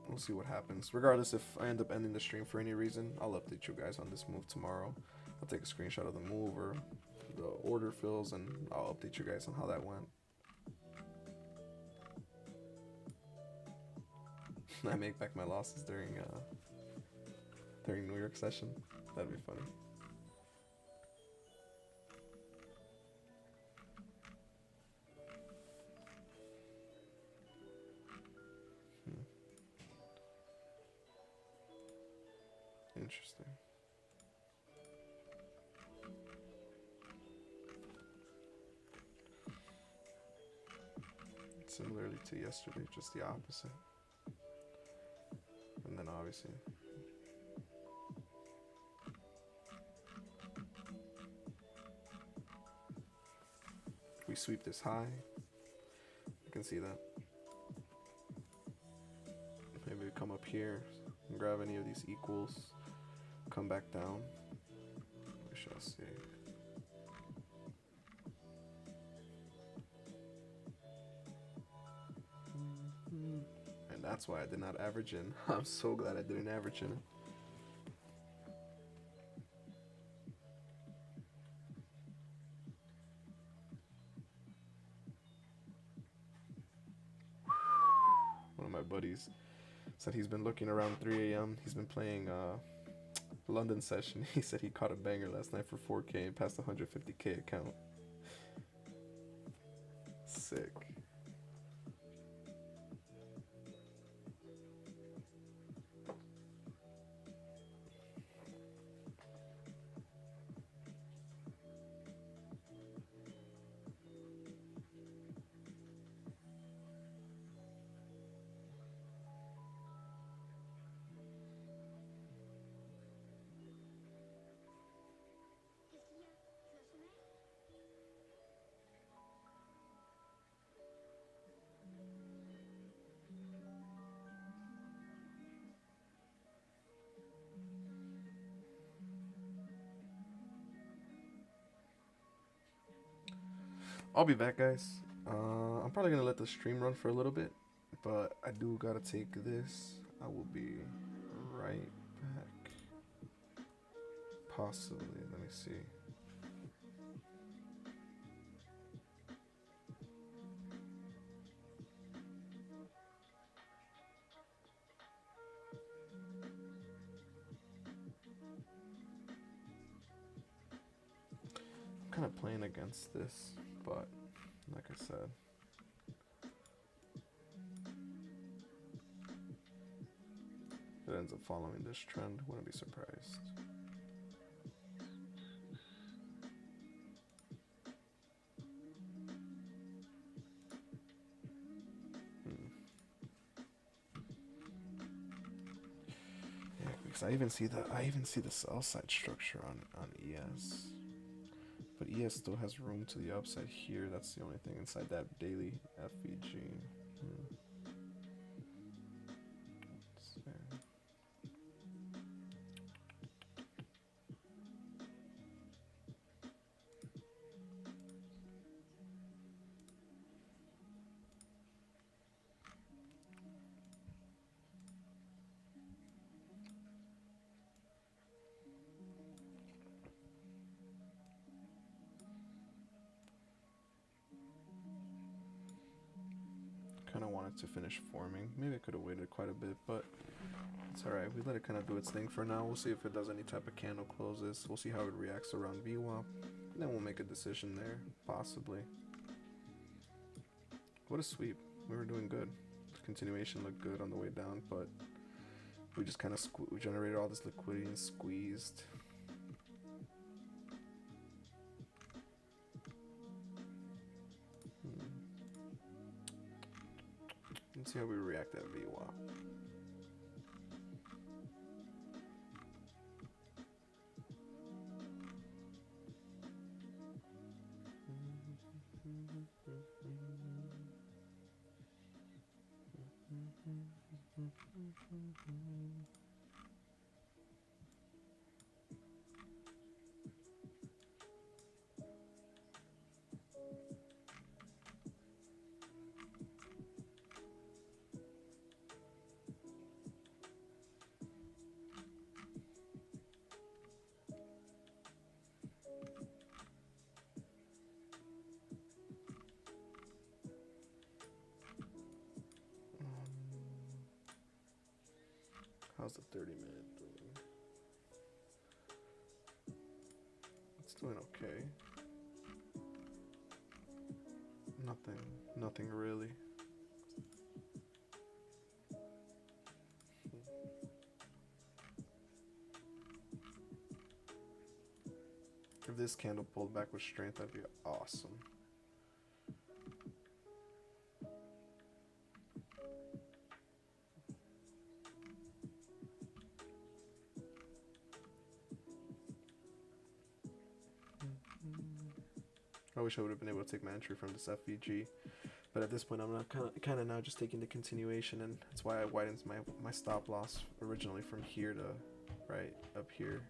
We'll see what happens. Regardless, if I end up ending the stream for any reason, I'll update you guys on this move tomorrow. I'll take a screenshot of the move or the order fills, and I'll update you guys on how that went. I make back my losses during New York session. That'd be funny. Interesting. Similarly to yesterday, just the opposite. And then obviously we sweep this high. You can see that. Maybe we come up here and grab any of these equals, come back down. We shall see. And that's why I did not average in. I'm so glad I didn't average in. One of my buddies said he's been looking around 3 a.m. He's been playing London session. He said he caught a banger last night for 4K and passed the 150K account. Sick. I'll be back, guys. I'm probably gonna let the stream run for a little bit, but I do gotta take this. I will be right back. Possibly. Let me see. I'm kind of playing against this, but like I said, if it ends up following this trend, wouldn't be surprised. Yeah, because I even see the sell side structure on ES. But ES still has room to the upside here. That's the only thing inside that daily FVG. Kind of wanted to finish forming. Maybe I could have waited quite a bit, but it's alright. we let it kind of do its thing for now. We'll see if it does any type of candle closes. We'll see how it reacts around VWAP. And then we'll make a decision there, possibly. What a sweep. We were doing good. The continuation looked good on the way down, but we just kind of we generated all this liquidity and squeezed. Let's see how we react at VWAP. How's the 30-minute doing? It's doing okay. Nothing really. If this candle pulled back with strength, that'd be awesome. I wish I would have been able to take my entry from this FVG, but at this point I'm not kind of now just taking the continuation, and that's why I widened my stop loss originally from here to right up here.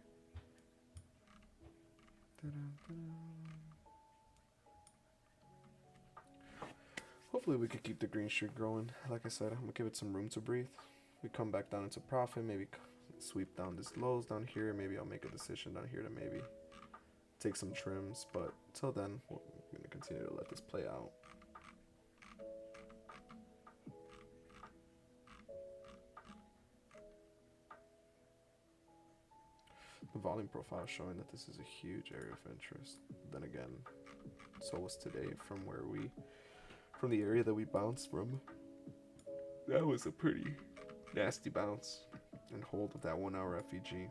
Hopefully we could keep the green streak growing. Like I said, I'm gonna give it some room to breathe. We come back down into profit, maybe sweep down this lows down here. Maybe I'll make a decision down here to maybe take some trims, but till then we're going to continue to let this play out. The volume profile is showing that this is a huge area of interest. Then again, so was today from the area that we bounced from. That was a pretty nasty bounce and hold of that 1 hour FEG.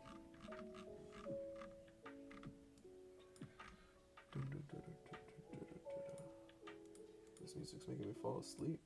This music's making me fall asleep.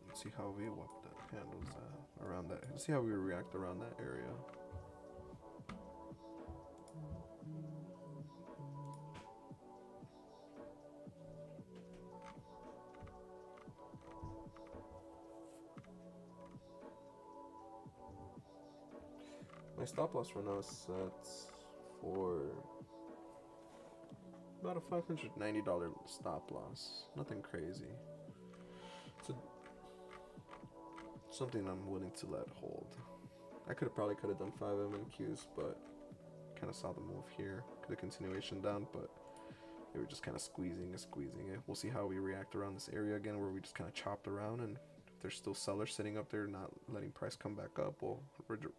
Let's see how we walk that handles around that. Let's see how we react around that area. My stop loss right now is set for about a $590 stop loss. Nothing crazy. It's something I'm willing to let hold. I could have done 5 MNQs, but kind of saw the move here, the continuation down, but they were just kind of squeezing it. We'll see how we react around this area again, where we just kind of chopped around, and if there's still sellers sitting up there not letting price come back up, we'll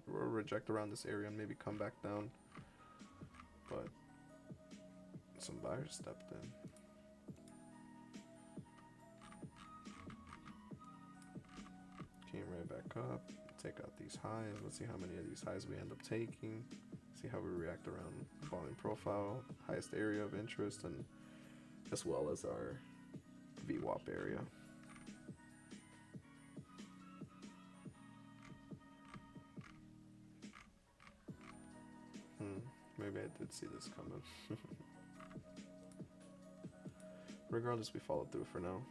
reject around this area and maybe come back down. But some buyers stepped in. Came right back up, take out these highs. Let's see how many of these highs we end up taking. See how we react around volume profile, highest area of interest, and as well as our VWAP area. Maybe I did see this coming. Regardless, we followed through for now.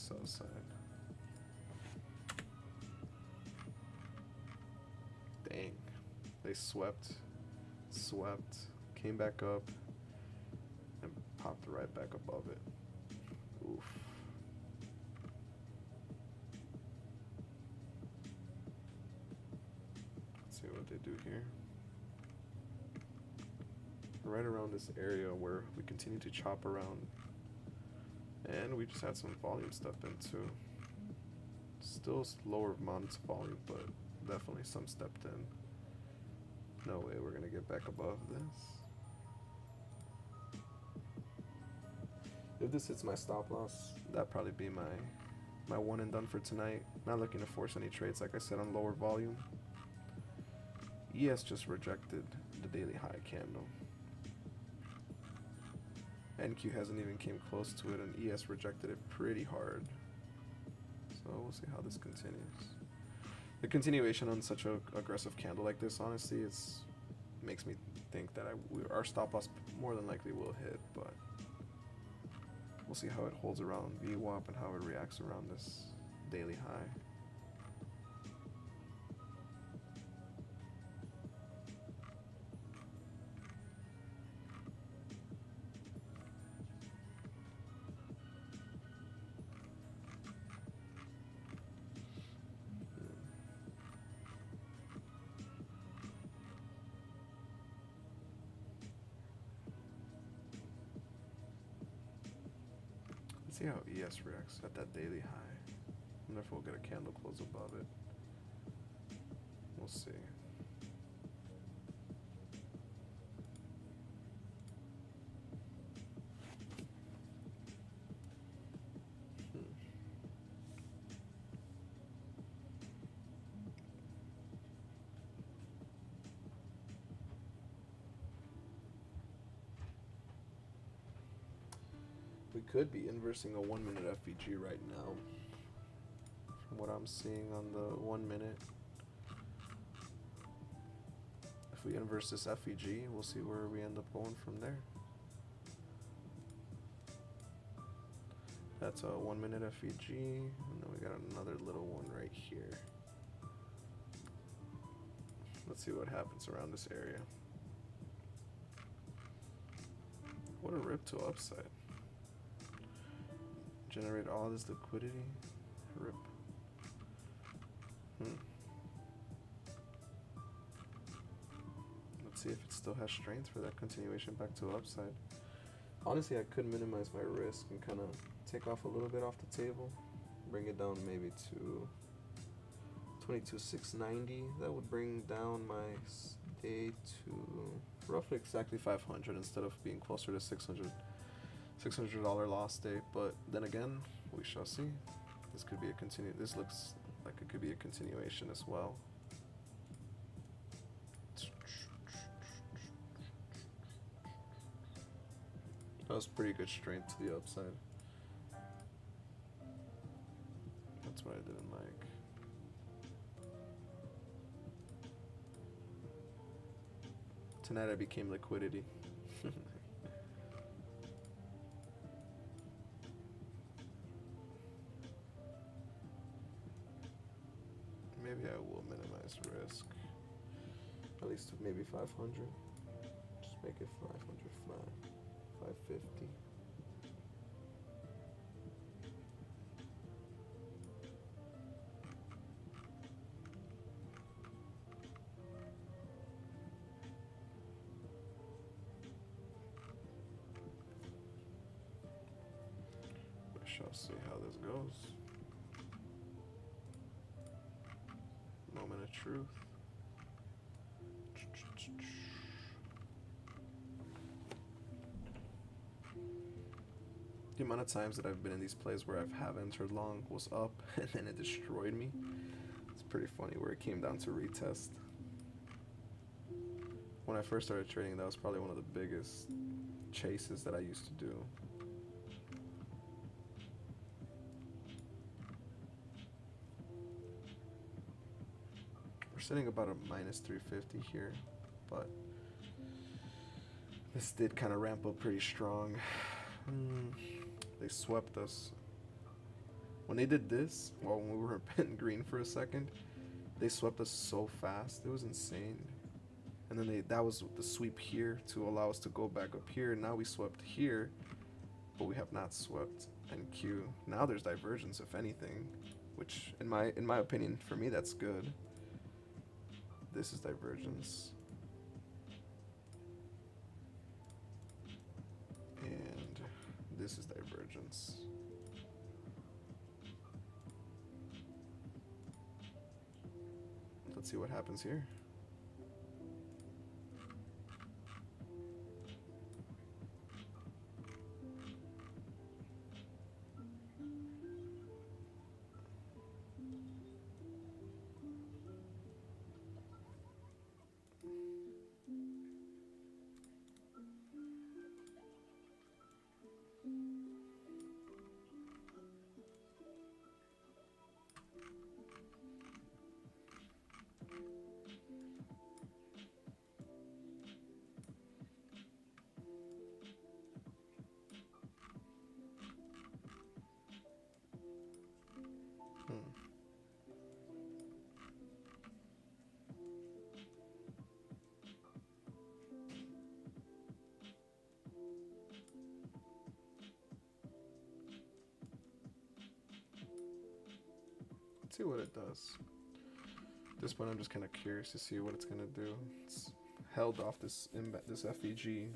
sell side. Dang. They swept, came back up, and popped right back above it. Oof. Let's see what they do here. Right around this area where we continue to chop around. And we just had some volume step in too. Still lower amounts of volume, but definitely some stepped in. No way we're gonna get back above this. If this hits my stop loss, that'd probably be my one and done for tonight. Not looking to force any trades, like I said, on lower volume. ES just rejected the daily high candle. NQ hasn't even came close to it, and ES rejected it pretty hard. So we'll see how this continues. The continuation on such an aggressive candle like this, honestly, makes me think that our stop loss more than likely will hit, but we'll see how it holds around VWAP and how it reacts around this daily high. Let's see how ES reacts at that daily high. I wonder if we'll get a candle close above it. We'll see. We could be inversing a 1 minute FVG right now. From what I'm seeing on the 1 minute. If we inverse this FVG, we'll see where we end up going from there. That's a 1 minute FVG, and then we got another little one right here. Let's see what happens around this area. What a rip to upside. Generate all this liquidity. Rip. Let's see if it still has strength for that continuation back to upside. Honestly, I could minimize my risk and kind of take off a little bit off the table. Bring it down maybe to 22,690. That would bring down my day to roughly exactly 500 instead of being closer to $600 loss day. But then again, we shall see. This could be a This looks like it could be a continuation as well. That was pretty good strength to the upside. That's what I didn't like. Tonight I became liquidity. Maybe I will minimize risk. At least maybe 500. Just make it 500 flat. 550. We shall see how this goes. Moment of truth. The amount of times that I've been in these plays where I have entered long was up and then it destroyed me. It's pretty funny where it came down to retest. When I first started trading, that was probably one of the biggest chases that I used to do. We're sitting about a minus 350 here, but this did kind of ramp up pretty strong. They swept us. When they did this, well, when we were bent green for a second, they swept us so fast. It was insane. And then that was the sweep here to allow us to go back up here. Now we swept here, but we have not swept NQ. Now there's divergence, if anything, which in my opinion, for me, that's good. This is divergence. And this is divergence. Let's see what happens here. Let's see what it does. At this point, I'm just kind of curious to see what it's gonna do. It's held off this FEG,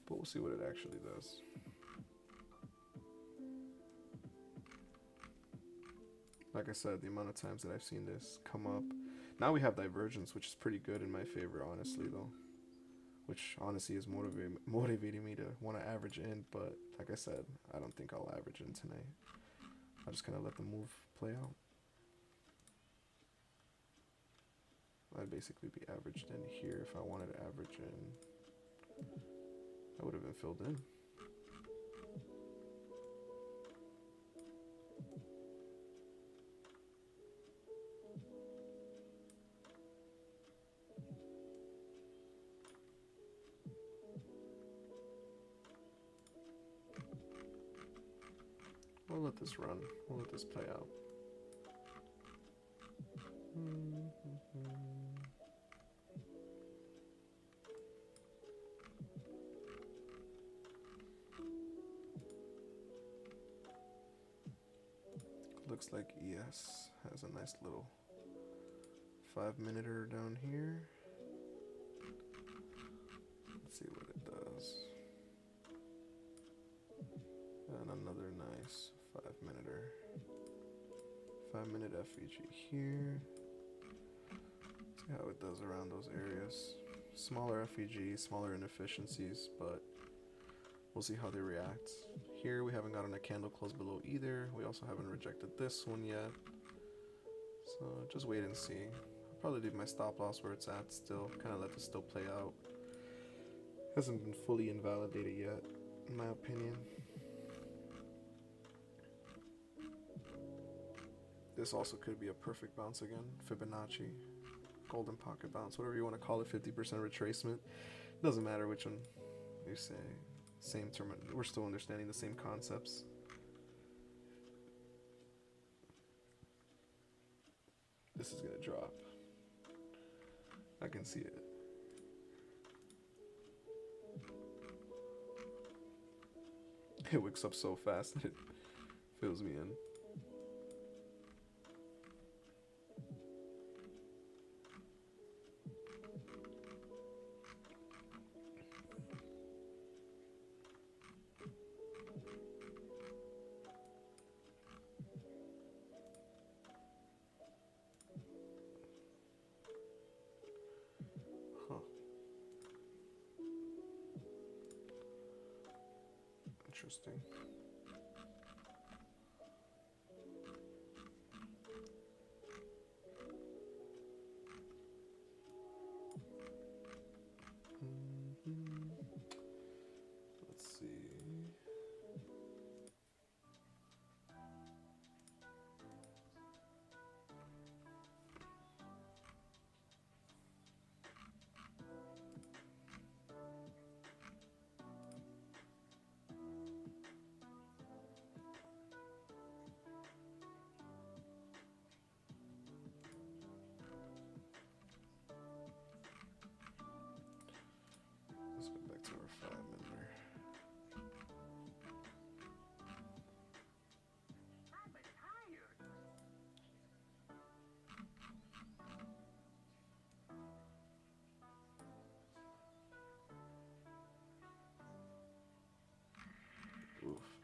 but we'll see what it actually does. Like I said, the amount of times that I've seen this come up. Now we have divergence, which is pretty good in my favor, honestly, though. Which honestly is motivating me to want to average in, but like I said, I don't think I'll average in tonight. I'll just kind of let the move play out. I'd basically be averaged in here if I wanted to average in. I would have been filled in. We'll let this run. We'll let this play out. Looks like ES has a nice little 5-minute down here. Let's see what it does. And another nice 5-minute 5-minute FEG here. See how it does around those areas. Smaller FEG, smaller inefficiencies, but we'll see how they react. Here we haven't gotten a candle close below either. We also haven't rejected this one yet. So just wait and see. I'll probably leave my stop loss where it's at still. Kind of let this still play out. Hasn't been fully invalidated yet, in my opinion. This also could be a perfect bounce again. Fibonacci, golden pocket bounce, whatever you want to call it, 50% retracement. Doesn't matter which one you say. Same term. We're still understanding the same concepts. This is gonna drop. I can see it. It wicks up so fast that it fills me in. Interesting. Let's see.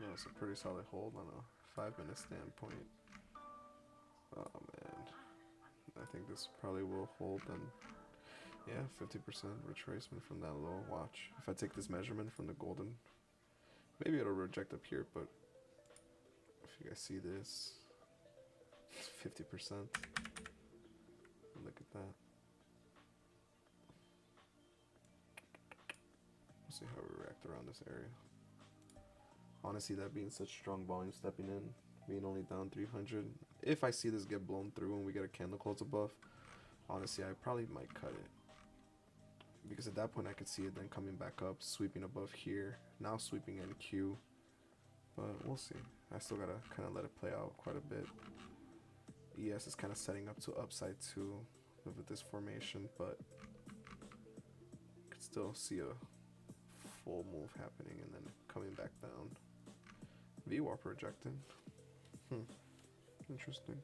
That's a pretty solid hold on a 5-minute standpoint. Oh man, I think this probably will hold. And yeah, 50% retracement from that low. Watch. If I take this measurement from the golden, maybe it'll reject up here, but if you guys see this, it's 50%. Look at that. We'll see how we react around this area. Honestly, that being such strong volume stepping in, being only down 300. If I see this get blown through and we get a candle close above, honestly, I probably might cut it. Because at that point, I could see it then coming back up, sweeping above here, now sweeping in Q. But we'll see. I still gotta kind of let it play out quite a bit. ES is kind of setting up to upside too with this formation, but could still see a full move happening and then coming back down. VWAP rejected. Interesting.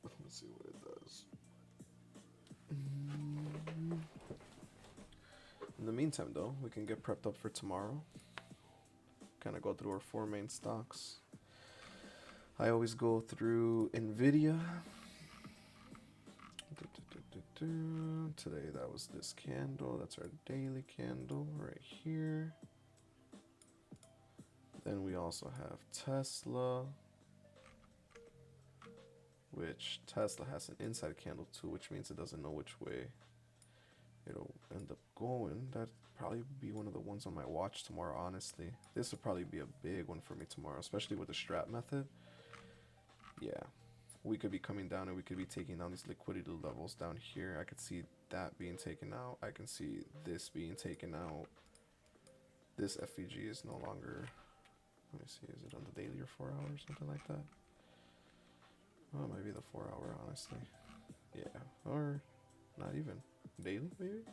Let's see what it does. In the meantime, though, we can get prepped up for tomorrow. Kind of go through our 4 main stocks. I always go through Nvidia. Today that was this candle. That's our daily candle right here. Then we also have Tesla, which Tesla has an inside candle too, which means it doesn't know which way it'll end up going. That'd probably be one of the ones on my watch tomorrow, honestly. This would probably be a big one for me tomorrow, especially with the strap method. Yeah, we could be coming down and we could be taking down these liquidity levels down here. I could see that being taken out. I can see this being taken out. This FVG is no longer, let me see, is it on the daily or 4 hours, something like that? Oh, maybe the 4 hour, honestly. Yeah, or not even. Daily, maybe?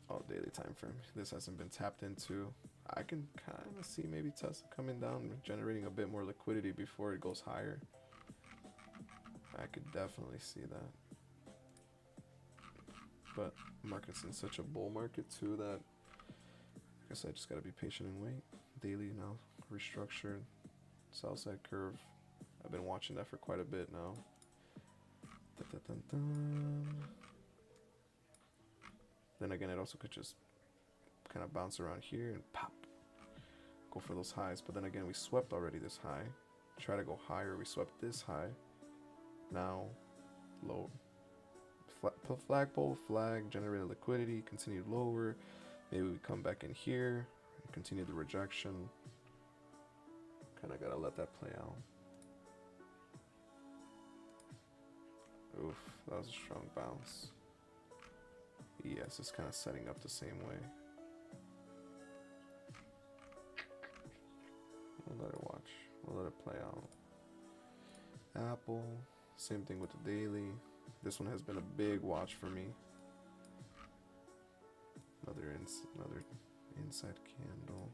Oh, daily time frame. This hasn't been tapped into. I can kind of see maybe Tesla coming down, generating a bit more liquidity before it goes higher. I could definitely see that. But market's in such a bull market too that I guess I just gotta be patient and wait. Daily now restructured. South side curve. I've been watching that for quite a bit now. Dun, dun, dun, dun. Then again, it also could just kind of bounce around here and pop, go for those highs. But then again, we swept already this high. Try to go higher. We swept this high. Now, low. Flagpole, flag, generated liquidity, continued lower. Maybe we come back in here and continue the rejection. Kind of gotta let that play out. Oof, that was a strong bounce. Yes, it's kind of setting up the same way. We'll let it watch. We'll let it play out. Apple, same thing with the daily. This one has been a big watch for me. Another inside candle.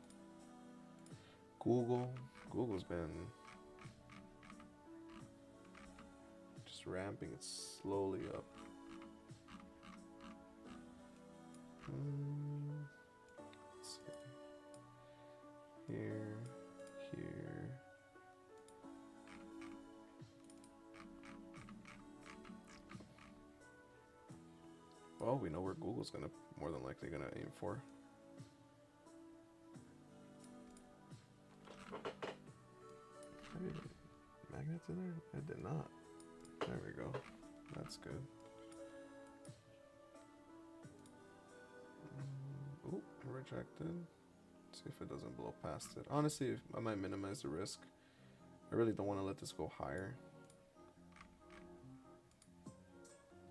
Google's been just ramping it slowly up. Let's see. Here. Well, we know where Google's more than likely gonna aim for. Maybe magnets in there? It did not. There we go. That's good. Oop, rejected. See if it doesn't blow past it. Honestly, I might minimize the risk. I really don't want to let this go higher.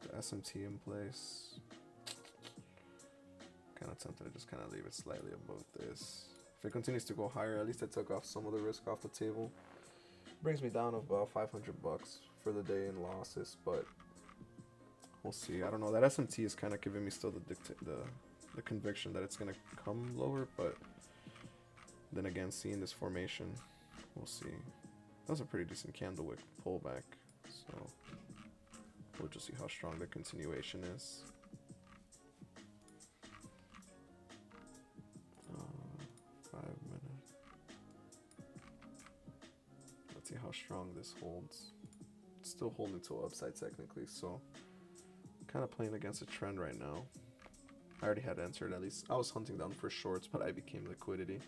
The SMT in place. Kind of tempted to just kind of leave it slightly above this. If it continues to go higher, at least I took off some of the risk off the table. Brings me down about 500 bucks for the day in losses, but we'll see. I don't know. That SMT is kind of giving me still the conviction that it's gonna come lower, but then again, seeing this formation, we'll see. That was a pretty decent candle wick pullback, so we'll just see how strong the continuation is. strong this holds. It's still holding to upside technically, so kind of playing against a trend right now. I already had entered, at least I was hunting down for shorts, but I became liquidity.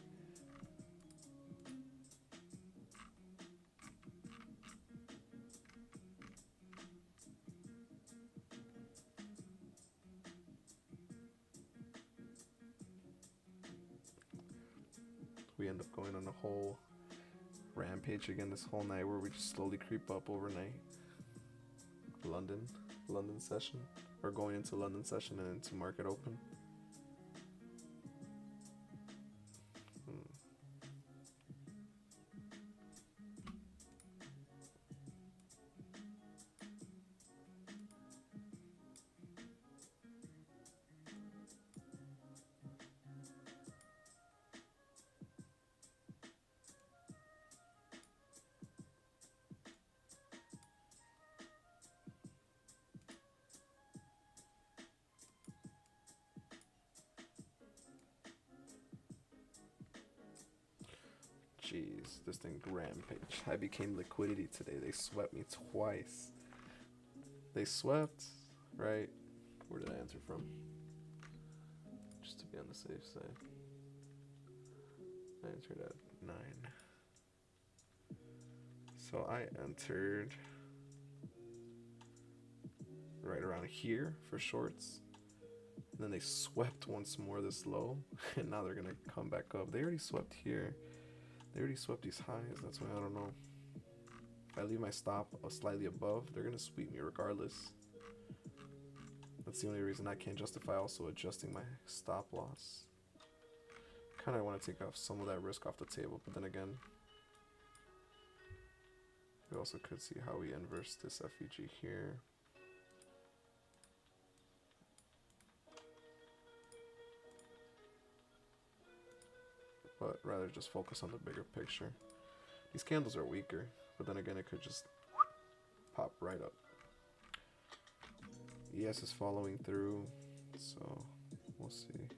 We end up going on a whole rampage again this whole night where we just slowly creep up overnight. London session, or going into London session and into market open. Jeez, this thing rampage. I became liquidity today. They swept me twice. They swept, right? Where did I enter from? Just to be on the safe side. I entered at 9. So I entered right around here for shorts. And then they swept once more this low. And now they're going to come back up. They already swept here. They already swept these highs, that's why I don't know. If I leave my stop slightly above, they're gonna sweep me regardless. That's the only reason I can't justify also adjusting my stop loss. Kinda wanna take off some of that risk off the table, but then again, we also could see how we inverse this FEG here. But rather just focus on the bigger picture. These candles are weaker, but then again, it could just pop right up. ES is following through, so we'll see.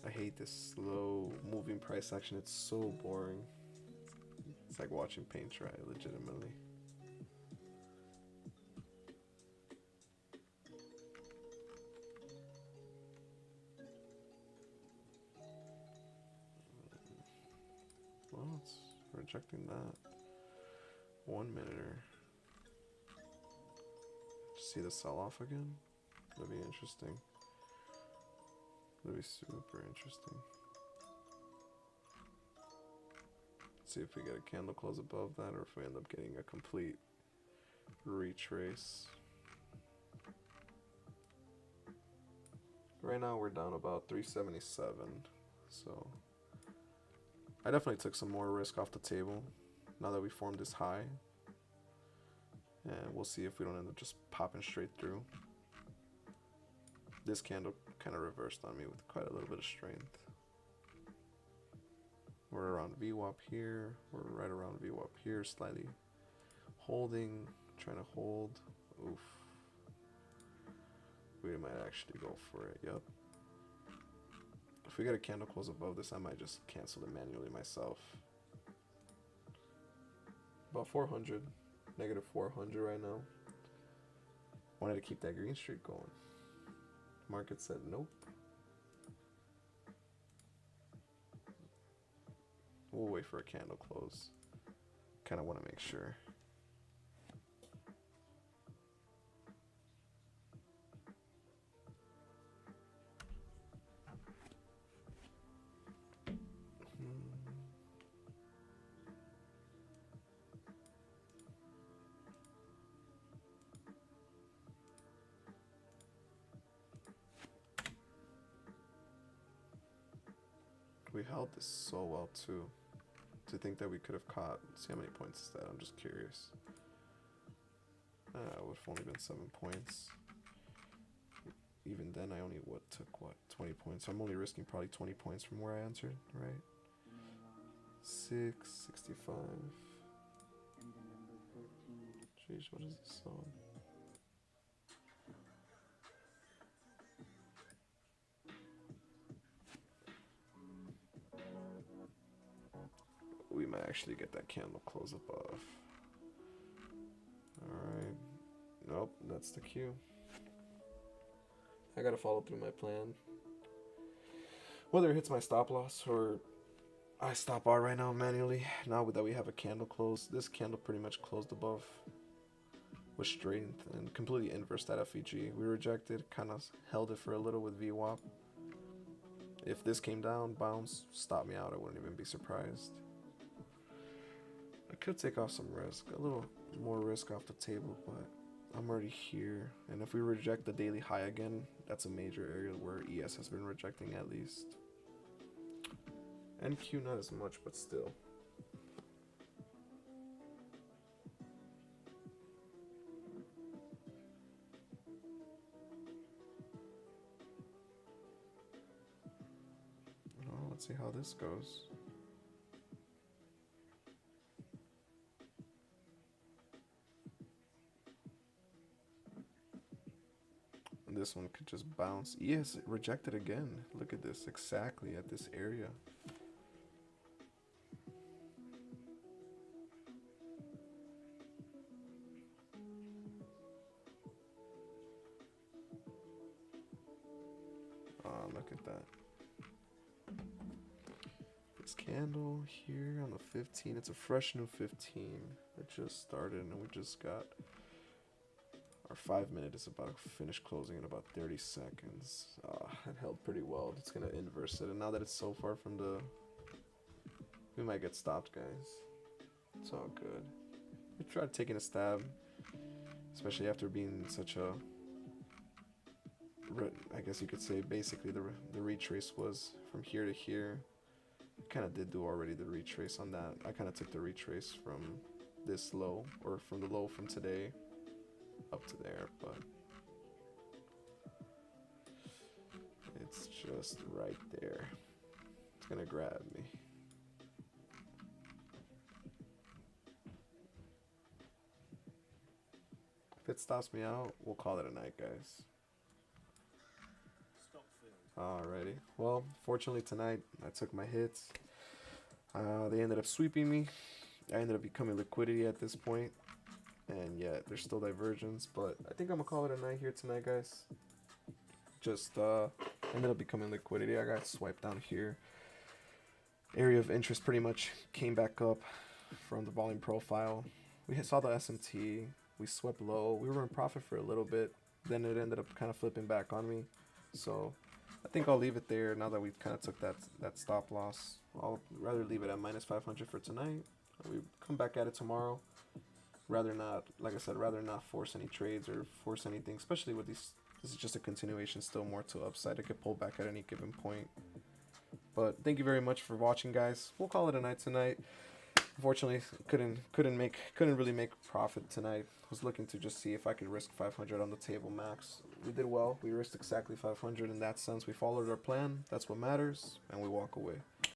I hate this slow moving price action. It's so boring. It's like watching paint dry, legitimately. Well, it's rejecting that. 1 minute. See the sell-off again? That'd be interesting. That'd be super interesting. Let's see if we get a candle close above that, or if we end up getting a complete retrace. Right now we're down about 377, so I definitely took some more risk off the table now that we formed this high. And we'll see if we don't end up just popping straight through. This candle kind of reversed on me with quite a little bit of strength. We're around VWAP here. We're right around VWAP here, slightly holding, trying to hold. Oof. We might actually go for it, yep. If we get a candle close above this, I might just cancel it manually myself. About 400, negative 400 right now. Wanted to keep that green streak going. Market said nope. We'll wait for a candle close. Kind of want to make sure. We we held this so well too. To think that we could have caught. See how many points is that? I'm just curious. It would have only been 7 points. Even then, I only took 20 points. So I'm only risking probably 20 points from where I answered, right? 665. Jeez, what is this song? We might actually get that candle close above. Alright. Nope, that's the cue. I gotta follow through my plan. Whether it hits my stop loss or I stop out right now manually. Now that we have a candle close, this candle pretty much closed above with strength and completely inverse that FEG. We rejected, kind of held it for a little with VWAP. If this came down, bounce, stop me out, I wouldn't even be surprised. I could take off some risk, a little more risk off the table, but I'm already here. And if we reject the daily high again, that's a major area where ES has been rejecting at least. NQ not as much, but still. Oh, let's see how this goes. This one could just bounce. Yes, it rejected again. Look at this, exactly at this area. Oh, look at that. This candle here on the 15, it's a fresh new 15. It just started and we just got our 5 minute is about to finish closing in about 30 seconds. It held pretty well. It's gonna inverse it, and now that it's so far from the, we might get stopped, guys. It's all good. We tried taking a stab, especially after being such a, I guess you could say basically the retrace was from here to here. I kind of did do already the retrace on that. I kind of took the retrace from this low, or from the low from today up to there, but it's just right there. It's gonna grab me. If it stops me out, we'll call it a night, guys. Alrighty. Well, fortunately tonight I took my hits. They ended up sweeping me. I ended up becoming liquidity at this point. And yeah, there's still divergence, but I think I'm gonna call it a night here tonight, guys. Just ended up becoming liquidity. I got swiped down here. Area of interest pretty much came back up from the volume profile. We saw the SMT. We swept low. We were in profit for a little bit. Then it ended up kind of flipping back on me. So I think I'll leave it there now that we've kind of took that stop loss. I'll rather leave it at minus 500 for tonight. We come back at it tomorrow. Rather not, like I said, rather not force any trades or force anything, especially with these. This is just a continuation, still more to upside. It could pull back at any given point. But thank you very much for watching, guys. We'll call it a night tonight. Unfortunately, couldn't really make profit tonight. Was looking to just see if I could risk 500 on the table max. We did well. We risked exactly 500 in that sense. We followed our plan. That's what matters, and we walk away.